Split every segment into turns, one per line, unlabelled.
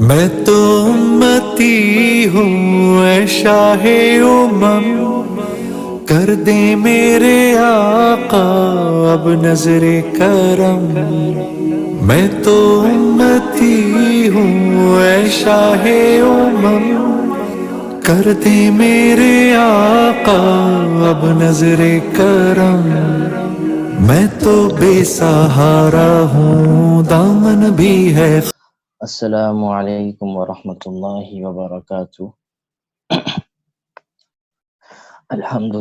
میں تو امتی ہوں اے شاہ امم، کر دے میرے آقا اب نظر کرم۔ میں تو امتی ہوں اے شاہ امم، کر دے میرے آقا اب نظر کرم۔ میں تو بے سہارا ہوں، دامن بھی ہے۔
السلام علیکم ورحمۃ اللہ وبرکاتہ۔ الحمد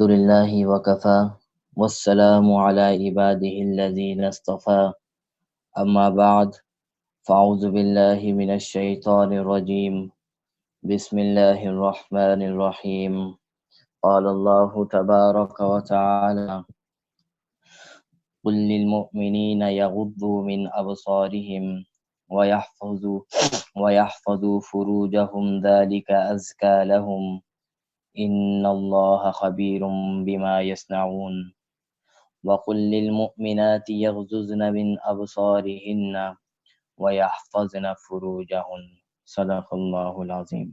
للہ وکفا والسلام علی عباده الذین اصطفى، اما بعد فاعوذ باللہ من الشیطان الرجیم، بسم اللہ الرحمن الرحیم۔ قال اللہ تبارک وتعالی قل للمؤمنین یغضوا من ابصارهم ويحفظوا فروجهم ذلك أزكى لهم إن الله خبير بما يصنعون وقل للمؤمنات يغضضن من أبصارهن ويحفظن فروجهن صدق الله العظيم۔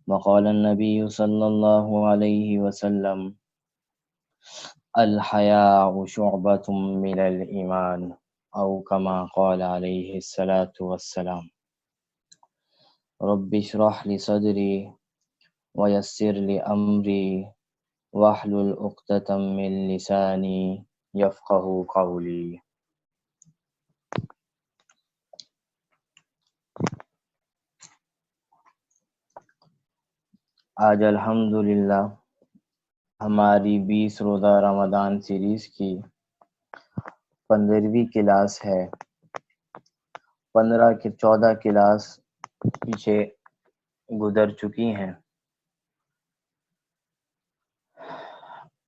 وقال النبي صلى الله عليه وسلم الحياء شعبة من الإيمان أو كما قال عليه الصلاة والسلام۔ رب اشرح لي صدري ويسر لي أمري واحلل عقدة من لساني يفقه قولي۔ آج الحمدللہ ہماری 20 روزہ رمضان سیریز کی 15ویں کلاس ہے۔ 14 کلاس پیچھے گزر چکی ہیں۔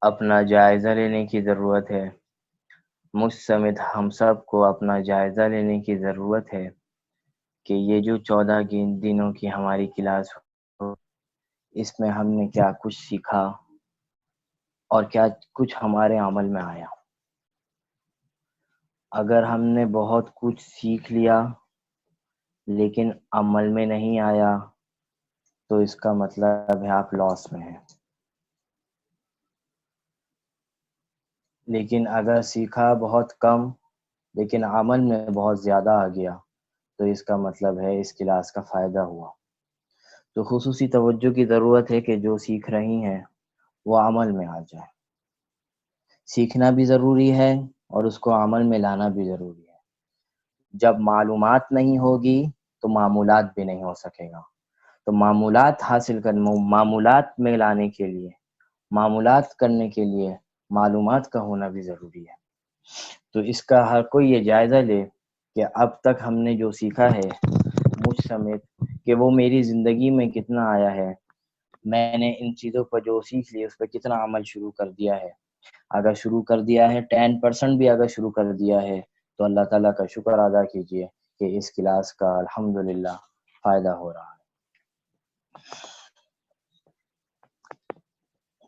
اپنا جائزہ لینے کی ضرورت ہے، مجھ سمیت ہم سب کو اپنا جائزہ لینے کی ضرورت ہے کہ یہ جو 14 دنوں کی ہماری کلاس ہو، اس میں ہم نے کیا کچھ سیکھا اور کیا کچھ ہمارے عمل میں آیا۔ اگر ہم نے بہت کچھ سیکھ لیا لیکن عمل میں نہیں آیا تو اس کا مطلب ہے آپ لاس میں ہیں۔ لیکن اگر سیکھا بہت کم لیکن عمل میں بہت زیادہ آ گیا تو اس کا مطلب ہے اس کلاس کا فائدہ ہوا۔ تو خصوصی توجہ کی ضرورت ہے کہ جو سیکھ رہی ہیں وہ عمل میں آ جائے۔ سیکھنا بھی ضروری ہے اور اس کو عمل میں لانا بھی ضروری ہے۔ جب معلومات نہیں ہوگی تو معمولات بھی نہیں ہو سکے گا۔ تو معمولات حاصل معمولات میں لانے کے لیے، معمولات کرنے کے لیے معلومات کا ہونا بھی ضروری ہے۔ تو اس کا ہر کوئی یہ جائزہ لے کہ اب تک ہم نے جو سیکھا ہے مجھ سمیت کہ وہ میری زندگی میں کتنا آیا ہے، میں نے ان چیزوں پر جو سیکھ لی اس پہ کتنا عمل شروع کر دیا ہے۔ اگر شروع کر دیا ہے 10% بھی اگر شروع کر دیا ہے تو اللہ تعالیٰ کا شکر ادا کیجئے کہ اس کلاس کا الحمدللہ فائدہ ہو رہا ہے۔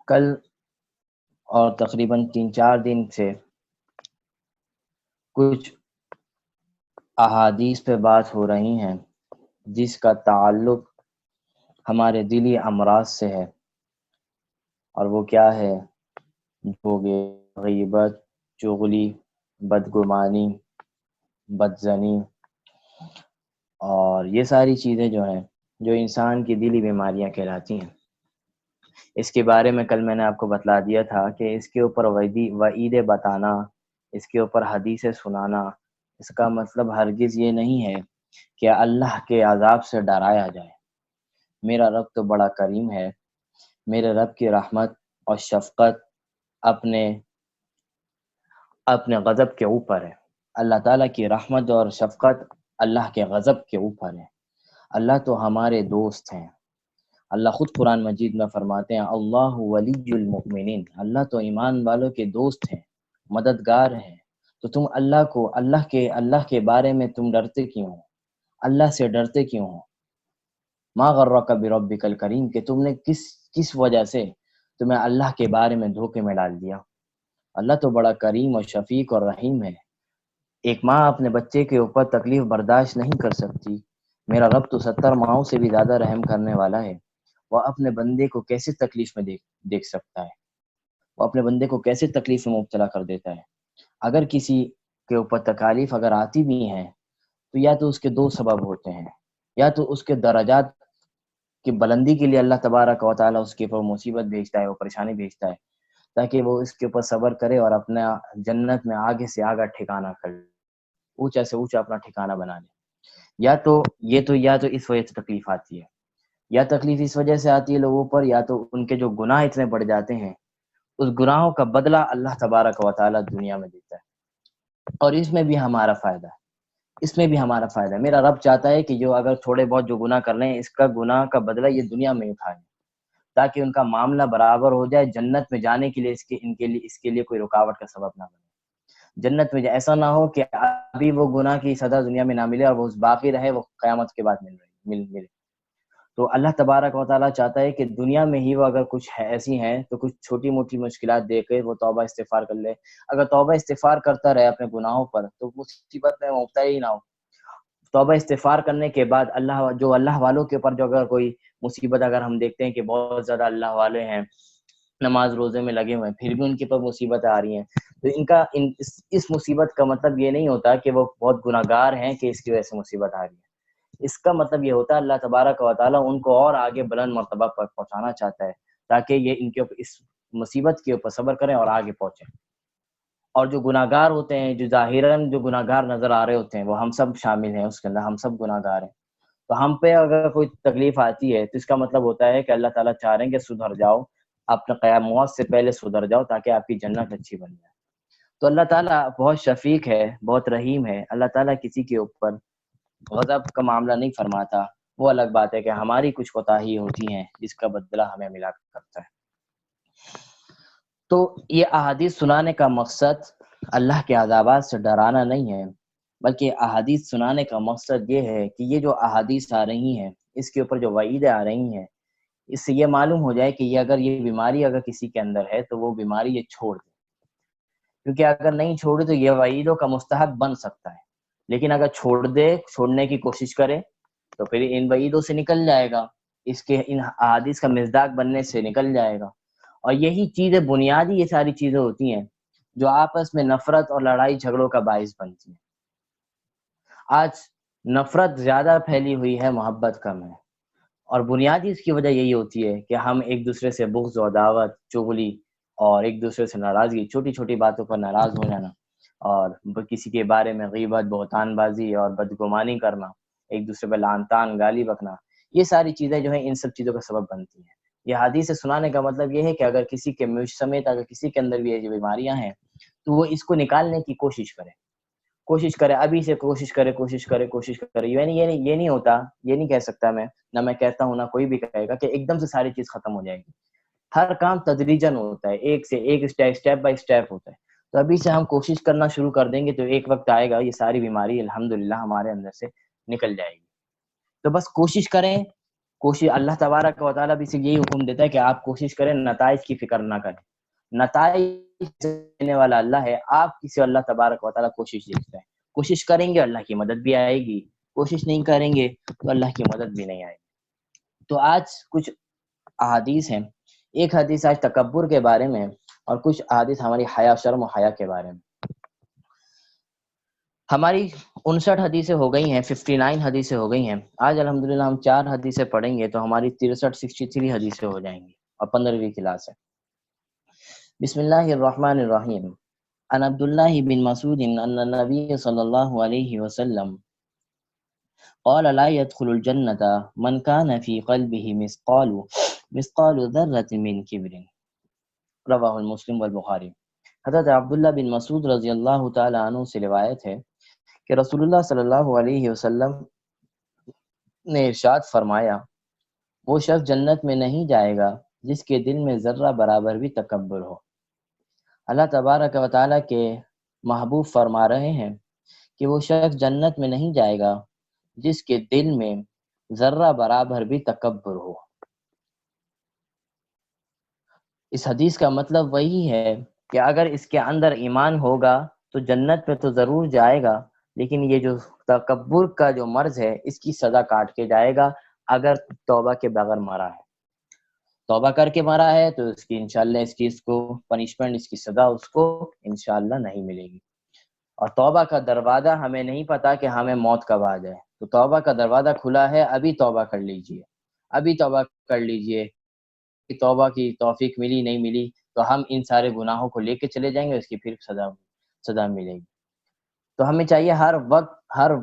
کل اور تقریباً 3-4 دن سے کچھ احادیث پہ بات ہو رہی ہیں جس کا تعلق ہمارے دلی امراض سے ہے، اور وہ کیا ہے؟ غیبت، چغلی، بدگمانی، بدزنی، اور یہ ساری چیزیں جو ہیں جو انسان کی دلی بیماریاں کہلاتی ہیں۔ اس کے بارے میں کل میں نے آپ کو بتلا دیا تھا کہ اس کے اوپر وعید بتانا، اس کے اوپر حدیثیں سنانا، اس کا مطلب ہرگز یہ نہیں ہے کہ اللہ کے عذاب سے ڈرایا جائے۔ میرا رب تو بڑا کریم ہے، میرے رب کی رحمت اور شفقت اپنے غضب کے اوپر ہے۔ اللہ تعالیٰ کی رحمت اور شفقت اللہ کے غضب کے اوپر ہے۔ اللہ تو ہمارے دوست ہیں۔ اللہ خود قرآن مجید میں فرماتے ہیں اللہ ولی المؤمنین، اللہ تو ایمان والوں کے دوست ہیں، مددگار ہیں۔ تو تم اللہ کے بارے میں تم ڈرتے کیوں ہو؟ اللہ سے ڈرتے کیوں ہو؟ ما غرک بربک الکریم، کہ تم نے کس وجہ سے تمہیں اللہ کے بارے میں دھوکے میں ڈال دیا۔ اللہ تو بڑا کریم اور شفیق اور رحیم ہے۔ ایک ماں اپنے بچے کے اوپر تکلیف برداشت نہیں کر سکتی، میرا رب تو 70 ماؤں سے بھی زیادہ رحم کرنے والا ہے، وہ اپنے بندے کو کیسے تکلیف میں دیکھ سکتا ہے، وہ اپنے بندے کو کیسے تکلیف میں مبتلا کر دیتا ہے۔ اگر کسی کے اوپر تکالیف اگر آتی بھی ہیں تو یا تو اس کے دو سبب ہوتے ہیں، یا تو اس کے درجات کی بلندی کے لیے اللہ تبارک و تعالیٰ اس کے اوپر مصیبت بھیجتا ہے، وہ پریشانی بھیجتا ہے تاکہ وہ اس کے اوپر صبر کرے اور اپنا جنت میں آگے سے آگے ٹھکانہ کر لے، اونچا سے اونچا اپنا ٹھکانہ بنا لے۔ یا تو اس وجہ سے تکلیف آتی ہے، یا تکلیف اس وجہ سے آتی ہے لوگوں پر، یا تو ان کے جو گناہ اتنے بڑھ جاتے ہیں، اس گناہوں کا بدلہ اللہ تبارک و تعالیٰ دنیا میں دیتا ہے، اور اس میں بھی ہمارا فائدہ ہے، اس میں بھی ہمارا فائدہ ہے۔ میرا رب چاہتا ہے کہ جو اگر تھوڑے بہت جو گناہ کر لیں، اس کا گناہ کا بدلہ یہ دنیا میں اٹھا لیں، تاکہ ان کا معاملہ برابر ہو جائے، جنت میں جانے کے لیے اس کے لیے کوئی رکاوٹ کا سبب نہ بنے۔ جنت میں ایسا نہ ہو کہ ابھی وہ گناہ کی سزا دنیا میں نہ ملے اور وہ باقی رہے، وہ قیامت کے بعد ملے۔ تو اللہ تبارک و تعالیٰ چاہتا ہے کہ دنیا میں ہی وہ اگر کچھ ایسی ہیں تو کچھ چھوٹی موٹی مشکلات دے کے وہ توبہ استغفار کر لے۔ اگر توبہ استغفار کرتا رہے اپنے گناہوں پر تو مصیبت میں مبتلا ہی نہ ہو۔ توبہ استغفار کرنے کے بعد اللہ والوں کے اوپر جو اگر کوئی مصیبت اگر ہم دیکھتے ہیں کہ بہت زیادہ اللہ والے ہیں، نماز روزے میں لگے ہوئے ہیں، پھر بھی ان کے اوپر مصیبتیں آ رہی ہیں، تو اس مصیبت کا مطلب یہ نہیں ہوتا کہ وہ بہت گناہ گار ہیں کہ اس کی وجہ سے مصیبت آ رہی ہے۔ اس کا مطلب یہ ہوتا ہے اللہ تبارک و تعالیٰ ان کو اور آگے بلند مرتبہ پر پہنچانا چاہتا ہے تاکہ یہ ان کے اوپر اس مصیبت کے اوپر صبر کریں اور آگے پہنچیں۔ اور جو گناہ گار ہوتے ہیں، جو ظاہراً جو گناہ گار نظر آ رہے ہوتے ہیں، وہ ہم سب شامل ہیں اس کے اندر، ہم سب گناہ گار ہیں۔ تو ہم پہ اگر کوئی تکلیف آتی ہے تو اس کا مطلب ہوتا ہے کہ اللہ تعالیٰ چاہ رہے ہیں کہ سدھر جاؤ، اپنے قیام موت سے پہلے سدھر جاؤ تاکہ آپ کی جنت اچھی بن جائے۔ تو اللہ تعالیٰ بہت شفیق ہے، بہت رحیم ہے۔ اللہ تعالیٰ کسی کے اوپر غضب کا معاملہ نہیں فرماتا، وہ الگ بات ہے کہ ہماری کچھ کوتاہی ہوتی ہیں جس کا بدلہ ہمیں ملا کرتا ہے۔ تو یہ احادیث سنانے کا مقصد اللہ کے عذابات سے ڈرانا نہیں ہے، بلکہ احادیث سنانے کا مقصد یہ ہے کہ یہ جو احادیث آ رہی ہیں، اس کے اوپر جو وعیدیں آ رہی ہیں، اس سے یہ معلوم ہو جائے کہ یہ بیماری اگر کسی کے اندر ہے تو وہ بیماری یہ چھوڑ دے، کیونکہ اگر نہیں چھوڑے تو یہ وعیدوں کا مستحق بن سکتا ہے، لیکن اگر چھوڑنے کی کوشش کرے تو پھر ان وعیدوں سے نکل جائے گا، ان احادیث کا مصداق بننے سے نکل جائے گا۔ اور یہی چیزیں بنیادی یہ ساری چیزیں ہوتی ہیں جو آپس میں نفرت اور لڑائی جھگڑوں کا باعث بنتی ہیں۔ آج نفرت زیادہ پھیلی ہوئی ہے، محبت کم ہے، اور بنیادی اس کی وجہ یہی ہوتی ہے کہ ہم ایک دوسرے سے بغض و عداوت، چغلی اور ایک دوسرے سے ناراضگی، چھوٹی چھوٹی باتوں پر ناراض ہو جانا، اور کسی کے بارے میں غیبت، بہتان بازی اور بدگمانی کرنا، ایک دوسرے پہ لعن طعن، گالی بکنا، یہ ساری چیزیں جو ہیں ان سب چیزوں کا سبب بنتی ہیں۔ یہ حدیث سنانے کا مطلب یہ ہے کہ اگر کسی کے مجھ سمیت اگر کسی کے اندر بھی یہ بیماریاں ہیں تو وہ اس کو نکالنے کی کوشش کرے، ابھی سے کوشش کرے۔ یہ نہیں ہوتا، یہ نہیں کہہ سکتا میں، نہ میں کہتا ہوں، نہ کوئی بھی کہے گا کہ ایک دم سے ساری چیز ختم ہو جائے گی۔ ہر کام تدریجاً ہوتا ہے، ایک سے ایک اسٹیپ بائی اسٹیپ ہوتا ہے۔ تو ابھی سے ہم کوشش کرنا شروع کر دیں گے تو ایک وقت آئے گا یہ ساری بیماری الحمدللہ ہمارے اندر سے نکل جائے گی۔ تو بس کوشش کریں، اللہ تبارک و تعالیٰ بھی سے یہی حکم دیتا ہے کہ آپ کوشش کریں، نتائج کی فکر نہ کریں، نتائج دینے والا اللہ ہے، آپ کسی اللہ تبارک و تعالیٰ کوشش دیکھتا ہے۔ کوشش کریں گے اللہ کی مدد بھی آئے گی، کوشش نہیں کریں گے تو اللہ کی مدد بھی نہیں آئے گی۔ تو آج کچھ احادیث ہیں، ایک حدیث آج تکبر کے بارے میں اور کچھ احادیث ہماری حیا، شرم و حیا کے بارے میں۔ ہماری 59 حدیثیں ہو گئی ہیں، 59 حدیثیں ہو گئی ہیں۔ آج الحمدللہ ہم 4 حدیثیں پڑھیں گے تو ہماری 63 حدیثیں ہو جائیں گی اور 15ویں کلاس ہے۔ بسم اللہ الرحمن الرحیم۔ عن عبداللہ بن مسعود ان النبی صلی اللہ علیہ وسلم قال لا يدخل الجنة من كان في قلبه مثقال ذرة من كبر، رواہ المسلم والبخاری۔ حضرت عبداللہ بن مسعود رضی اللہ تعالی عنہ سے روایت ہے کہ رسول اللہ صلی اللہ علیہ وسلم نے ارشاد فرمایا، وہ شخص جنت میں نہیں جائے گا جس کے دل میں ذرہ برابر بھی تکبر ہو۔ اللہ تبارک و تعالیٰ کے محبوب فرما رہے ہیں کہ وہ شخص جنت میں نہیں جائے گا جس کے دل میں ذرہ برابر بھی تکبر ہو۔ اس حدیث کا مطلب وہی ہے کہ اگر اس کے اندر ایمان ہوگا تو جنت پہ تو ضرور جائے گا، لیکن یہ جو تکبر کا جو مرض ہے اس کی سزا کاٹ کے جائے گا اگر توبہ کے بغیر مرا ہے۔ توبہ کر کے مرا ہے تو اس کی انشاءاللہ اس کی اس کو پنشمنٹ، اس کی سزا اس کو انشاءاللہ نہیں ملے گی۔ اور توبہ کا دروازہ ہمیں نہیں پتا کہ ہمیں موت کب آ جائے، تو توبہ کا دروازہ کھلا ہے، ابھی توبہ کر لیجئے، ابھی توبہ کر لیجئے۔ کہ توبہ کی توفیق ملی نہیں ملی تو ہم ان سارے گناہوں کو لے کے چلے جائیں گے، اس کی پھر سزا ملے گی۔ تو ہمیں چاہیے ہر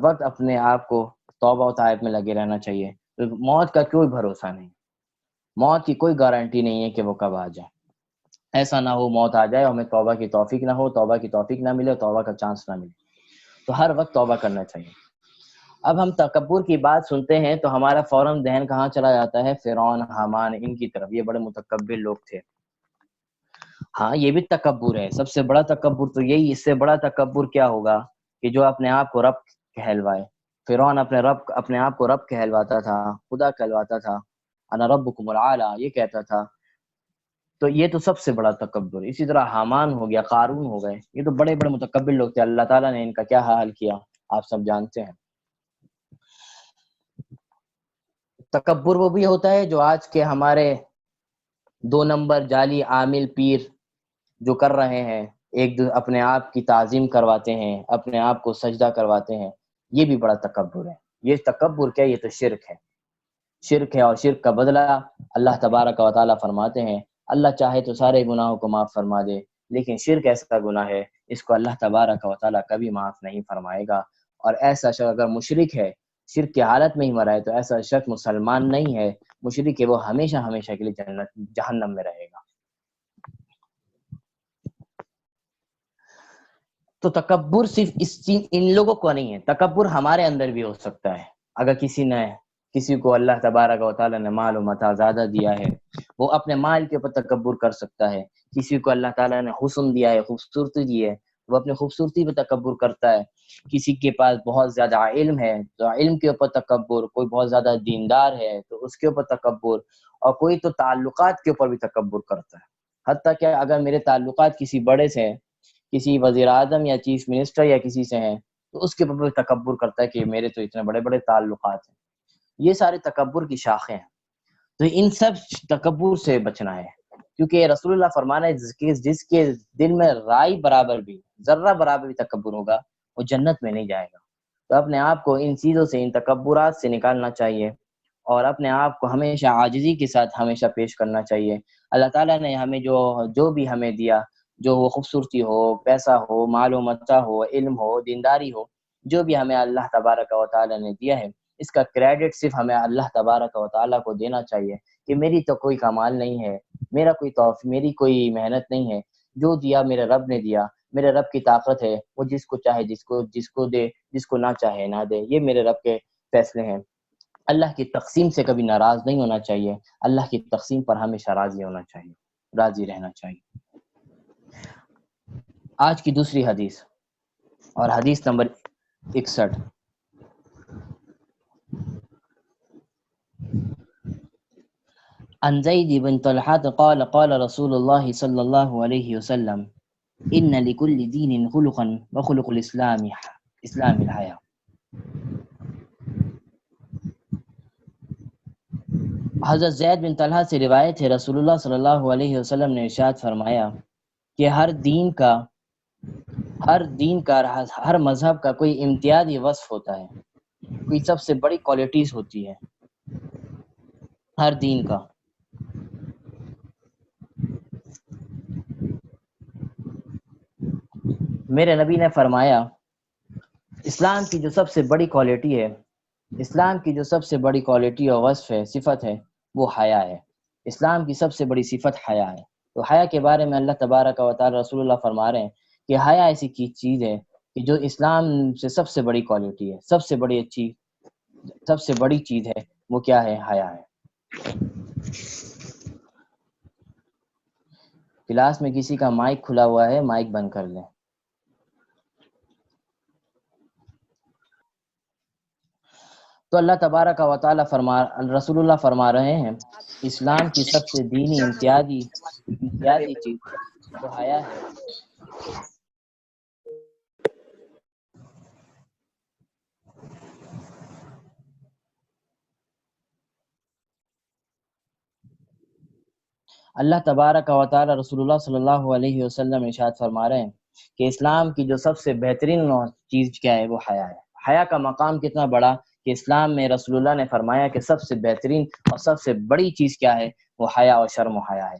وقت اپنے آپ کو توبہ و طائب میں لگے رہنا چاہیے۔ تو موت کا کوئی بھروسہ نہیں، موت کی کوئی گارنٹی نہیں ہے کہ وہ کب آ جائے۔ ایسا نہ ہو موت آ جائے اور ہمیں توبہ کی توفیق نہ ہو، توبہ کی توفیق نہ ملے، توبہ کا چانس نہ ملے۔ تو ہر وقت توبہ کرنا چاہیے۔ اب ہم تکبر کی بات سنتے ہیں تو ہمارا فوراً ذہن کہاں چلا جاتا ہے؟ فرعون، حامان، ان کی طرف۔ یہ بڑے متکبر لوگ تھے۔ ہاں یہ بھی تکبر ہے، سب سے بڑا تکبر تو یہی، اس سے بڑا تکبر کیا ہوگا کہ جو اپنے آپ کو رب کہلوائے۔ فرعون اپنے آپ کو رب کہلواتا تھا، خدا کہلواتا تھا، انا ربکم العالی یہ کہتا تھا۔ تو یہ تو سب سے بڑا تکبر۔ اسی طرح حامان ہو گیا، قارون ہو گئے، یہ تو بڑے بڑے متکبر لوگ تھے۔ اللہ تعالیٰ نے ان کا کیا حال کیا آپ سب جانتے ہیں۔ تکبر وہ بھی ہوتا ہے جو آج کے ہمارے 2 نمبر جعلی عامل پیر جو کر رہے ہیں، اپنے آپ کی تعظیم کرواتے ہیں، اپنے آپ کو سجدہ کرواتے ہیں، یہ بھی بڑا تکبر ہے۔ یہ تکبر کیا؟ یہ تو شرک ہے، شرک ہے۔ اور شرک کا بدلہ اللہ تبارک و تعالیٰ فرماتے ہیں، اللہ چاہے تو سارے گناہوں کو معاف فرما دے، لیکن شرک ایسا گناہ ہے اس کو اللہ تبارک و تعالیٰ کبھی معاف نہیں فرمائے گا۔ اور ایسا شخص اگر مشرک ہے، شرک کی حالت میں ہی مرا ہے، تو ایسا شخص مسلمان نہیں ہے، مشرک ہے، وہ ہمیشہ ہمیشہ کے لیے جہنم میں رہے گا۔ تو تکبر صرف ان لوگوں کو نہیں ہے، تکبر ہمارے اندر بھی ہو سکتا ہے۔ اگر کسی کو اللہ تبارک و تعالیٰ نے مال و متاع زیادہ دیا ہے، وہ اپنے مال کے اوپر تکبر کر سکتا ہے۔ کسی کو اللہ تعالیٰ نے حسن دیا ہے، خوبصورتی دی ہے، وہ اپنے خوبصورتی پہ تکبر کرتا ہے۔ کسی کے پاس بہت زیادہ علم ہے تو علم کے اوپر تکبر، کوئی بہت زیادہ دیندار ہے تو اس کے اوپر تکبر، اور کوئی تو تعلقات کے اوپر بھی تکبر کرتا ہے۔ حتیٰ کہ اگر میرے تعلقات کسی بڑے سے ہیں، کسی وزیر اعظم یا چیف منسٹر یا کسی سے ہیں، تو اس کے اوپر تکبر کرتا ہے کہ میرے تو اتنے بڑے بڑے تعلقات ہیں۔ یہ سارے تکبر کی شاخیں ہیں۔ تو ان سب تکبر سے بچنا ہے، کیونکہ رسول اللہ فرمانا ہے جس کے دل میں رائی برابر بھی، ذرہ برابر بھی تکبر ہوگا، وہ جنت میں نہیں جائے گا۔ تو اپنے آپ کو ان چیزوں سے، ان تکبرات سے نکالنا چاہیے، اور اپنے آپ کو ہمیشہ عاجزی کے ساتھ ہمیشہ پیش کرنا چاہیے۔ اللہ تعالیٰ نے ہمیں جو بھی ہمیں دیا، جو وہ خوبصورتی ہو، پیسہ ہو، مال و متاع ہو، علم ہو، دینداری ہو، جو بھی ہمیں اللہ تبارک و تعالیٰ نے دیا ہے، اس کا کریڈٹ صرف ہمیں اللہ تبارک و تعالیٰ کو دینا چاہیے کہ میری تو کوئی کمال نہیں ہے، میری کوئی محنت نہیں ہے، جو دیا میرے رب نے دیا، میرے رب کی طاقت ہے، وہ جس کو چاہے جس کو دے، جس کو نہ چاہے نہ دے، یہ میرے رب کے فیصلے ہیں۔ اللہ کی تقسیم سے کبھی ناراض نہیں ہونا چاہیے، اللہ کی تقسیم پر ہمیشہ راضی ہونا چاہیے، راضی رہنا چاہیے۔ آج کی دوسری حدیث، اور حدیث نمبر 61۔ عن زید بن طلحة قال قال رسول الله صلى الله عليه وسلم إن لكل دين خلقا وخلق الإسلام الحياة۔ حضرت زید بن طلحہ سے روایت ہے، رسول اللہ صلی اللہ علیہ وسلم نے ارشاد فرمایا کہ ہر مذہب کا کوئی امتیازی وصف ہوتا ہے، کوئی سب سے بڑی کوالٹیز ہوتی ہے ہر دین کا۔ میرے نبی نے فرمایا اسلام کی جو سب سے بڑی کوالٹی ہے، اسلام کی جو سب سے بڑی کوالٹی اور وصف ہے، صفت ہے، وہ حیا ہے۔ اسلام کی سب سے بڑی صفت حیا ہے۔ تو حیا کے بارے میں اللہ تبارک و تعالی رسول اللہ فرما رہے ہیں کہ حیا ایسی چیز ہے کہ جو اسلام سے سب سے بڑی کوالٹی ہے، سب سے بڑی چیز ہے، وہ کیا ہے؟ حیا ہے۔ کلاس میں کسی کا مائک کھلا ہوا ہے، مائک بند کر لیں۔ تو اللہ تبارک و تعالی رسول اللہ فرما رہے ہیں اسلام کی سب سے دینی امتیازی چیز جو حیا ہے، اللہ تبارک و تعالی رسول اللہ صلی اللہ علیہ وسلم ارشاد فرما رہے ہیں کہ اسلام کی جو سب سے بہترین چیز کیا ہے وہ حیا ہے۔ حیا کا مقام کتنا بڑا کہ اسلام میں رسول اللہ نے فرمایا کہ سب سے بہترین اور سب سے بڑی چیز کیا ہے وہ حیا اور شرم و حیا ہے۔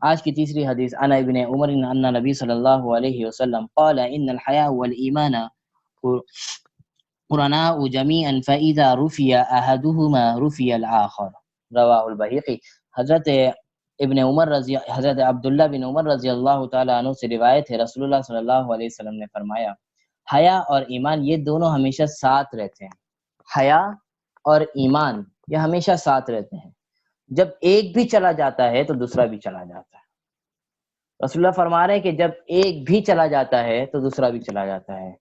آج کی تیسری حدیث عن ابن عمر ان نبی صلی اللہ علیہ وسلم قال ان الحیاء والایمان قرناء جميعا فاذا رفع احدهما رفع الاخر رواہ البیہقی۔ حضرت عبداللہ بن عمر رضی اللہ تعالیٰ عنہ سے روایت ہے، رسول اللہ صلی اللہ علیہ وسلم نے فرمایا حیا اور ایمان یہ دونوں ہمیشہ ساتھ رہتے ہیں۔ حیا اور ایمان یہ ہمیشہ ساتھ رہتے ہیں، جب ایک بھی چلا جاتا ہے تو دوسرا بھی چلا جاتا ہے۔ رسول اللہ فرما رہے ہیں کہ جب ایک بھی چلا جاتا ہے تو دوسرا بھی چلا جاتا ہے۔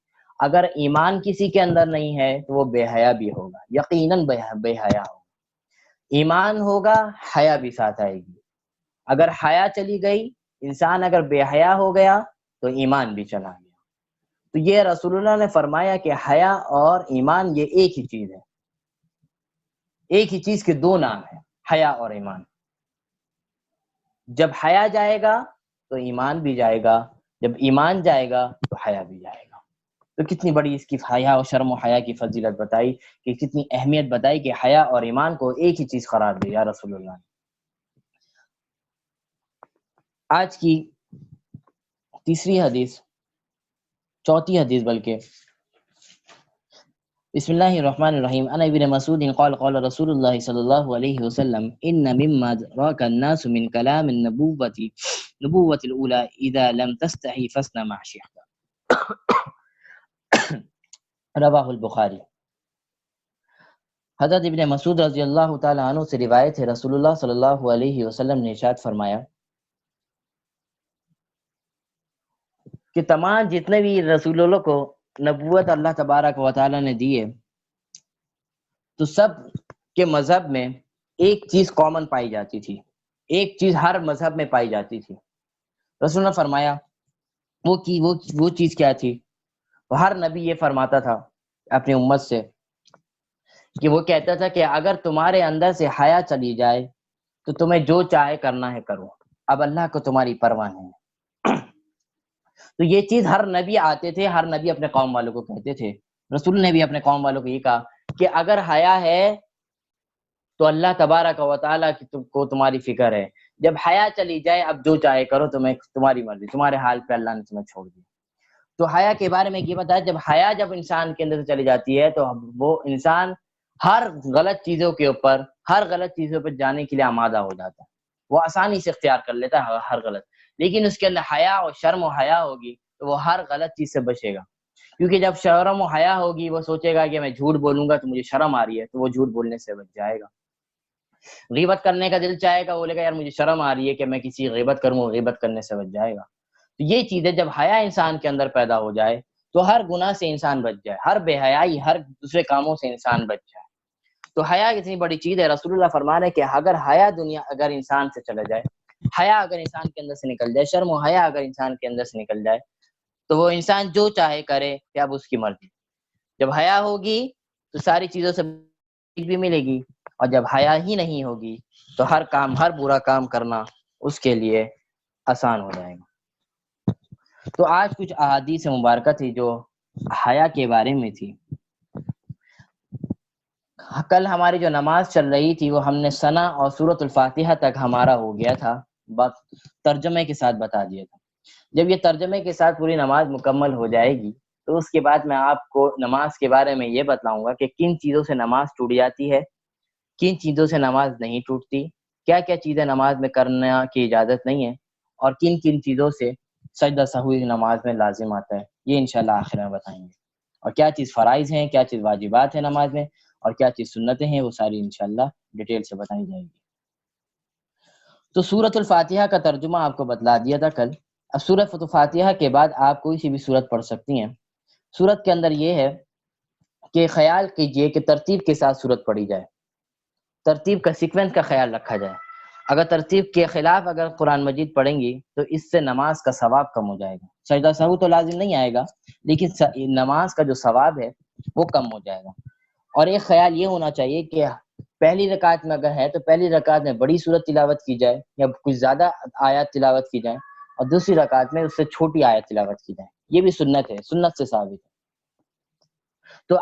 اگر ایمان کسی کے اندر نہیں ہے تو وہ بے حیا بھی ہوگا، یقیناً بے حیا ہوگا۔ ایمان ہوگا، حیا بھی ساتھ آئے گی۔ اگر حیا چلی گئی، انسان اگر بے حیا ہو گیا تو ایمان بھی چلا گیا۔ تو یہ رسول اللہ نے فرمایا کہ حیا اور ایمان یہ ایک ہی چیز ہے، ایک ہی چیز کے دو نام ہیں، حیا اور ایمان۔ جب حیا جائے گا تو ایمان بھی جائے گا، جب ایمان جائے گا تو حیا بھی جائے گا۔ تو کتنی بڑی اس کی حیا اور شرم و حیا کی فضیلت بتائی، کہ کتنی اہمیت بتائی کہ حیا اور ایمان کو ایک ہی چیز قرار دیا رسول اللہ نے۔ آج کی تیسری حدیث، چوتھی حدیث بلکہ، بسم اللہ الرحمن الرحیم عن ابن مسعود قال قال رسول اللہ صلی اللہ علیہ وسلم ان مما راك الناس من كلام النبوة الاولى اذا لم تستحي فاصنع ما شئت رواہ البخاری۔ حضرت ابن مسعود رضی اللہ تعالی عنہ سے روایت ہے، رسول اللہ صلی اللہ علیہ وسلم نے ارشاد فرمایا کہ تمام جتنے بھی رسولوں کو نبوت اللہ تبارک و تعالیٰ نے دی ہے تو سب کے مذہب میں ایک چیز کامن پائی جاتی تھی، ایک چیز ہر مذہب میں پائی جاتی تھی۔ رسول نے فرمایا وہ چیز کیا تھی؟ تو ہر نبی یہ فرماتا تھا اپنی امت سے کہ وہ کہتا تھا کہ اگر تمہارے اندر سے حیا چلی جائے تو تمہیں جو چاہے کرنا ہے کرو، اب اللہ کو تمہاری پرواہ نہیں ہے۔ تو یہ چیز ہر نبی آتے تھے، ہر نبی اپنے قوم والوں کو کہتے تھے۔ رسول نے بھی اپنے قوم والوں کو یہ کہا کہ اگر حیا ہے تو اللہ تبارک و تعالیٰ کو تمہاری فکر ہے، جب حیا چلی جائے اب جو چاہے کرو، تمہاری مرضی، تمہارے حال پہ اللہ نے تمہیں چھوڑ دیا۔ تو حیا کے بارے میں یہ بتایا جب حیا جب انسان کے اندر سے چلی جاتی ہے تو وہ انسان ہر غلط چیزوں پہ جانے کے لیے آمادہ ہو جاتا ہے، وہ آسانی سے اختیار کر لیتا ہے ہر غلط۔ لیکن اس کے اندر حیا اور شرم و حیا ہوگی تو وہ ہر غلط چیز سے بچے گا، کیونکہ جب شرم و حیا ہوگی وہ سوچے گا کہ میں جھوٹ بولوں گا تو مجھے شرم آ رہی ہے، تو وہ جھوٹ بولنے سے بچ جائے گا۔ غیبت کرنے کا دل چاہے گا، بولے گا یار مجھے شرم آ رہی ہے کہ میں کسی غیبت کروں، غیبت کرنے سے بچ جائے گا۔ تو یہ چیزیں جب حیا انسان کے اندر پیدا ہو جائے تو ہر گناہ سے انسان بچ جائے، ہر بے حیائی، ہر دوسرے کاموں سے انسان بچ جائے۔ تو حیا اتنی بڑی چیز ہے، رسول اللہ فرما رہے ہیں کہ اگر حیا اگر انسان سے چلا جائے، حیا اگر انسان کے اندر سے نکل جائے، شرم و حیا اگر انسان کے اندر سے نکل جائے تو وہ انسان جو چاہے کرے کہ اب اس کی مرضی۔ جب حیا ہوگی تو ساری چیزوں سے بھی ملے گی، اور جب حیا ہی نہیں ہوگی تو ہر برا کام کرنا اس کے لیے آسان ہو جائے گا۔ تو آج کچھ احادیث مبارکہ تھی جو حیا کے بارے میں تھی۔ کل ہماری جو نماز چل رہی تھی وہ ہم نے ثنا اور سورۃ الفاتحہ تک ہمارا ہو گیا تھا، ترجمے کے ساتھ بتا دیا تھا۔ جب یہ ترجمے کے ساتھ پوری نماز مکمل ہو جائے گی تو اس کے بعد میں آپ کو نماز کے بارے میں یہ بتلاؤں گا کہ کن چیزوں سے نماز ٹوٹ جاتی ہے، کن چیزوں سے نماز نہیں ٹوٹتی، کیا کیا چیزیں نماز میں کرنا کی اجازت نہیں ہے، اور کن کن چیزوں سے سجدہ سہوی نماز میں لازم آتا ہے، یہ انشاءاللہ آخر میں بتائیں گے۔ اور کیا چیز فرائض ہیں، کیا چیز واجبات ہیں نماز میں، اور کیا چیز سنتیں ہیں، وہ ساری انشاءاللہ ڈیٹیل سے بتائی جائے گی۔ تو سورۃ الفاتحہ کا ترجمہ آپ کو بتلا دیا تھا کل۔ اب سورۃ الفاتحہ کے بعد آپ کوئی سی بھی سورت پڑھ سکتی ہیں۔ سورت کے اندر یہ ہے کہ خیال کیجئے کہ ترتیب کے ساتھ سورت پڑھی جائے، ترتیب کا سیکوینس کا خیال رکھا جائے۔ اگر ترتیب کے خلاف اگر قرآن مجید پڑھیں گی تو اس سے نماز کا ثواب کم ہو جائے گا۔ سجدہ سہو تو لازم نہیں آئے گا، لیکن نماز کا جو ثواب ہے وہ کم ہو جائے گا۔ اور ایک خیال یہ ہونا چاہیے کہ پہلی رکعت میں اگر ہے تو پہلی رکعت میں بڑی سورت تلاوت کی جائے یا کچھ زیادہ آیات تلاوت کی جائیں، اور دوسری رکعت میں اس سے چھوٹی آیت تلاوت کی جائے. یہ بھی سنت ہے، سنت سے ثابت ہے. تو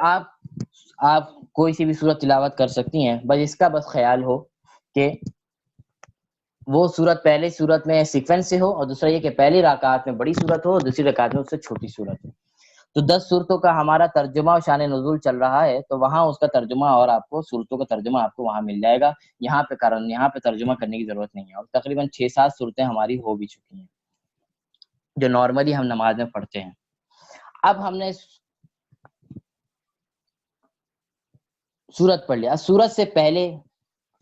آپ کوئی سی بھی سورت تلاوت کر سکتی ہیں، بس اس کا بس خیال ہو کہ وہ سورت پہلے سورت میں سیکوینس سے ہو، اور دوسرا یہ کہ پہلی رکعت میں بڑی سورت ہو اور دوسری رکعت میں اس سے چھوٹی سورت ہو. تو 10 صورتوں کا ہمارا ترجمہ اور شان نزول چل رہا ہے، تو وہاں اس کا ترجمہ اور آپ کو صورتوں کا ترجمہ آپ کو وہاں مل جائے گا. یہاں پہ ترجمہ کرنے کی ضرورت نہیں ہے. اور تقریباً 6-7 صورتیں ہماری ہو بھی چکی ہیں جو نارملی ہم نماز میں پڑھتے ہیں. اب ہم نے سورت پڑھ لیا. سورت سے پہلے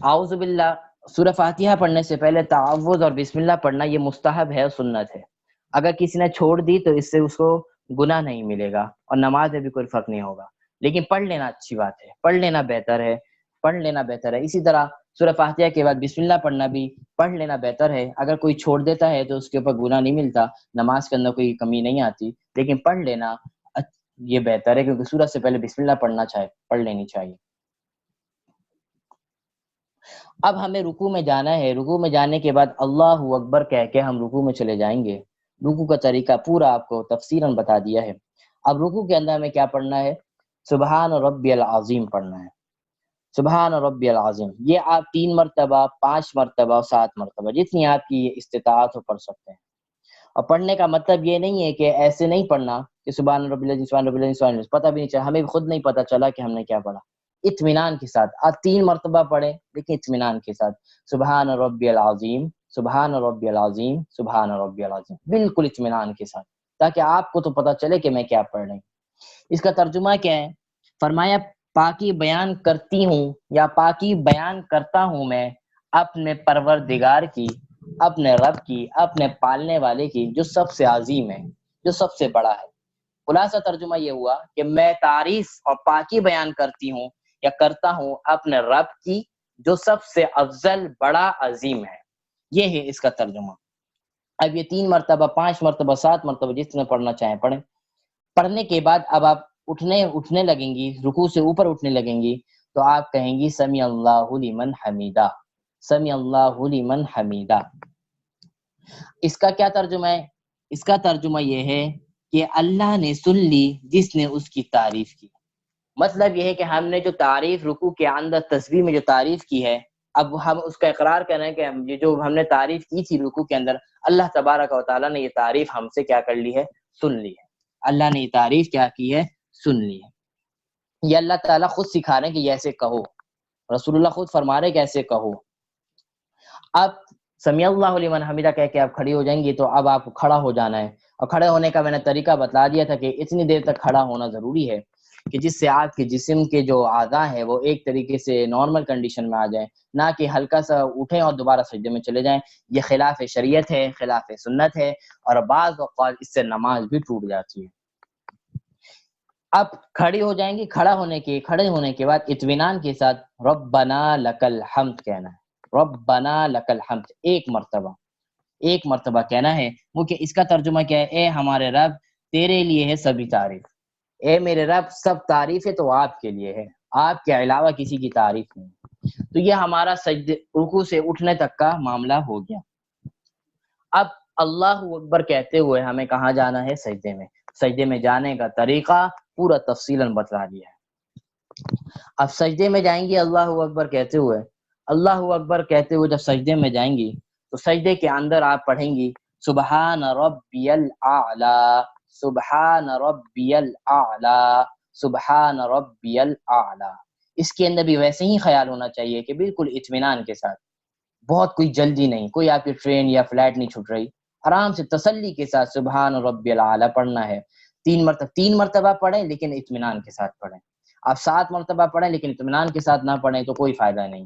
اعوذ باللہ، سورہ فاتحہ پڑھنے سے پہلے تعوذ اور بسم اللہ پڑھنا یہ مستحب ہے اور سنت ہے. اگر کسی نے چھوڑ دی تو اس سے اس کو گناہ نہیں ملے گا اور نماز میں بھی کوئی فرق نہیں ہوگا، لیکن پڑھ لینا اچھی بات ہے، پڑھ لینا بہتر ہے، پڑھ لینا بہتر ہے. اسی طرح سورہ فاتحہ کے بعد بسم اللہ پڑھنا بھی پڑھ لینا بہتر ہے. اگر کوئی چھوڑ دیتا ہے تو اس کے اوپر گناہ نہیں ملتا، نماز کے اندر کوئی کمی نہیں آتی، لیکن پڑھ لینا یہ بہتر ہے، کیونکہ سورت سے پہلے بسم اللہ پڑھ لینی چاہیے. اب ہمیں رکوع میں جانا ہے. رکوع میں جانے کے بعد اللہ اکبر کہہ کے ہم رکوع میں چلے جائیں گے. رکوع کا طریقہ پورا آپ کو تفصیلاً بتا دیا ہے. اب رکوع کے اندر ہمیں کیا پڑھنا ہے؟ سبحان ربی العظیم پڑھنا ہے. سبحان ربی العظیم یہ آپ 3 مرتبہ، 5 مرتبہ، 7 مرتبہ جتنی آپ کی استطاعت ہو پڑھ سکتے ہیں. اور پڑھنے کا مطلب یہ نہیں ہے کہ ایسے نہیں پڑھنا کہ سبحان ربی العظیم، سبحان ربی العظیم، سبحان ربی العظیم، پتہ بھی نہیں چلا، ہمیں خود نہیں پتہ چلا کہ ہم نے کیا پڑھا. اطمینان کے ساتھ آپ 3 مرتبہ پڑھیں، لیکن اطمینان کے ساتھ سبحان ربی العظیم، سبحان ربی العظیم، سبحان ربی العظیم، بالکل اطمینان کے ساتھ، تاکہ آپ کو تو پتہ چلے کہ میں کیا پڑھ رہی ہوں. اس کا ترجمہ کیا ہے؟ فرمایا پاکی بیان کرتی ہوں یا پاکی بیان کرتا ہوں میں اپنے پروردگار کی، اپنے رب کی، اپنے پالنے والے کی، جو سب سے عظیم ہے، جو سب سے بڑا ہے. خلاصہ ترجمہ یہ ہوا کہ میں تعریف اور پاکی بیان کرتی ہوں یا کرتا ہوں اپنے رب کی، جو سب سے افضل، بڑا، عظیم ہے. یہ ہے اس کا ترجمہ. اب یہ 3 مرتبہ، 5 مرتبہ، 7 مرتبہ جس میں پڑھنا چاہیں پڑھیں. پڑھنے کے بعد اب آپ اٹھنے لگیں گی، رکوع سے اوپر اٹھنے لگیں گی، تو آپ کہیں گی سمیع اللہ لمن حمیدہ، سمیع اللہ لمن حمیدہ. اس کا کیا ترجمہ ہے؟ اس کا ترجمہ یہ ہے کہ اللہ نے سن لی جس نے اس کی تعریف کی. مطلب یہ ہے کہ ہم نے جو تعریف رکوع کے اندر تسبیح میں جو تعریف کی ہے، اب ہم اس کا اقرار کر رہے ہیں کہ یہ جو ہم نے تعریف کی تھی رکوع کے اندر، اللہ تبارک و تعالیٰ نے یہ تعریف ہم سے کیا کر لی ہے؟ سن لی ہے. اللہ نے یہ تعریف کیا کی ہے؟ سن لی ہے. یہ اللہ تعالیٰ خود سکھا رہے ہیں کہ یہ ایسے کہو، رسول اللہ خود فرما رہے کہ ایسے کہو. اب سمیع اللہ لمن حمیدہ کہہ کے آپ کھڑی ہو جائیں گی، تو اب آپ کو کھڑا ہو جانا ہے. اور کھڑے ہونے کا میں نے طریقہ بتا دیا تھا کہ اتنی دیر تک کھڑا ہونا ضروری ہے کہ جس سے آپ کے جسم کے جو اعضاء ہیں وہ ایک طریقے سے نارمل کنڈیشن میں آ جائیں، نہ کہ ہلکا سا اٹھیں اور دوبارہ سجدے میں چلے جائیں. یہ خلاف شریعت ہے، خلاف سنت ہے، اور بعض اوقات اس سے نماز بھی ٹوٹ جاتی ہے. اب کھڑی ہو جائیں گی. کھڑے ہونے کے بعد اطمینان کے ساتھ ربنا لک الحمد کہنا ہے. ربنا لک الحمد ایک مرتبہ کہنا ہے. وہ کہ اس کا ترجمہ کیا ہے؟ اے ہمارے رب، تیرے لیے ہے سبھی تعریف. اے میرے رب، سب تعریف ہے تو آپ کے لیے ہے، آپ کے علاوہ کسی کی تعریف نہیں. تو یہ ہمارا رکوع سے اٹھنے تک کا معاملہ ہو گیا. اب اللہ اکبر کہتے ہوئے ہمیں کہاں جانا ہے؟ سجدے میں. سجدے میں جانے کا طریقہ پورا تفصیلاً بتلا دیا ہے. اب سجدے میں جائیں گی اللہ اکبر کہتے ہوئے. اللہ اکبر کہتے ہوئے جب سجدے میں جائیں گی تو سجدے کے اندر آپ پڑھیں گی سبحان ربی الاعلی، سبحان ربی الاعلی، سبحان ربی الاعلی. اس کے اندر بھی ویسے ہی خیال ہونا چاہیے کہ بالکل اطمینان کے ساتھ، بہت کوئی جلدی نہیں، کوئی آپ کی ٹرین یا فلائٹ نہیں چھوٹ رہی، آرام سے تسلی کے ساتھ سبحان ربی الاعلی پڑھنا ہے. 3 مرتبہ پڑھیں لیکن اطمینان کے ساتھ پڑھیں. آپ 7 مرتبہ پڑھیں لیکن اطمینان کے ساتھ نہ پڑھیں تو کوئی فائدہ نہیں.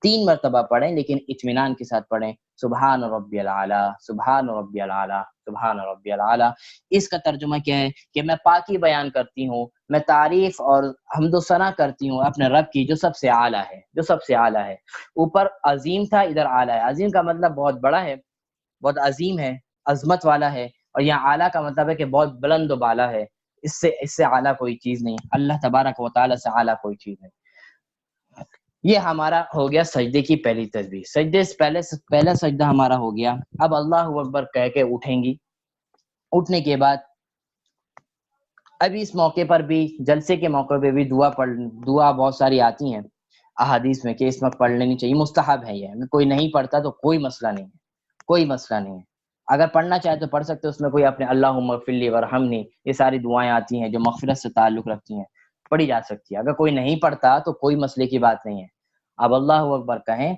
3 مرتبہ پڑھیں لیکن اطمینان کے ساتھ پڑھیں سبحان ربی الاعلی، سبحان ربی الاعلی، سبحان ربی الاعلی. اس کا ترجمہ کیا ہے؟ کہ میں پاکی بیان کرتی ہوں، میں تعریف اور حمد و ثنا کرتی ہوں اپنے رب کی جو سب سے اعلیٰ ہے، جو سب سے اعلیٰ ہے. اوپر عظیم تھا، ادھر اعلیٰ ہے. عظیم کا مطلب بہت بڑا ہے، بہت عظیم ہے، عظمت والا ہے. اور یہاں اعلیٰ کا مطلب ہے کہ بہت بلند و بالا ہے. اس سے اعلیٰ کوئی چیز نہیں. اللہ تبارک و تعالیٰ سے اعلیٰ کوئی چیز نہیں. یہ ہمارا ہو گیا سجدے کی پہلی تسبیح. سجدے سے پہلا سجدہ ہمارا ہو گیا. اب اللہ اکبر کہہ کے اٹھیں گی. اٹھنے کے بعد ابھی اس موقع پر بھی، جلسے کے موقع پہ بھی دعا بہت ساری آتی ہیں احادیث میں کہ اس وقت پڑھ لینی چاہیے. مستحب ہے یہ، کوئی نہیں پڑھتا تو کوئی مسئلہ نہیں ہے، کوئی مسئلہ نہیں ہے. اگر پڑھنا چاہے تو پڑھ سکتے، اس میں کوئی اپنے اللہم اغفر لی ورحمنی، یہ ساری دعائیں آتی ہیں جو مغفرت سے تعلق رکھتی ہیں، پڑھی جا سکتی ہے. اگر کوئی نہیں پڑھتا تو کوئی مسئلے کی بات نہیں ہے. اب اللہ اکبر کہیں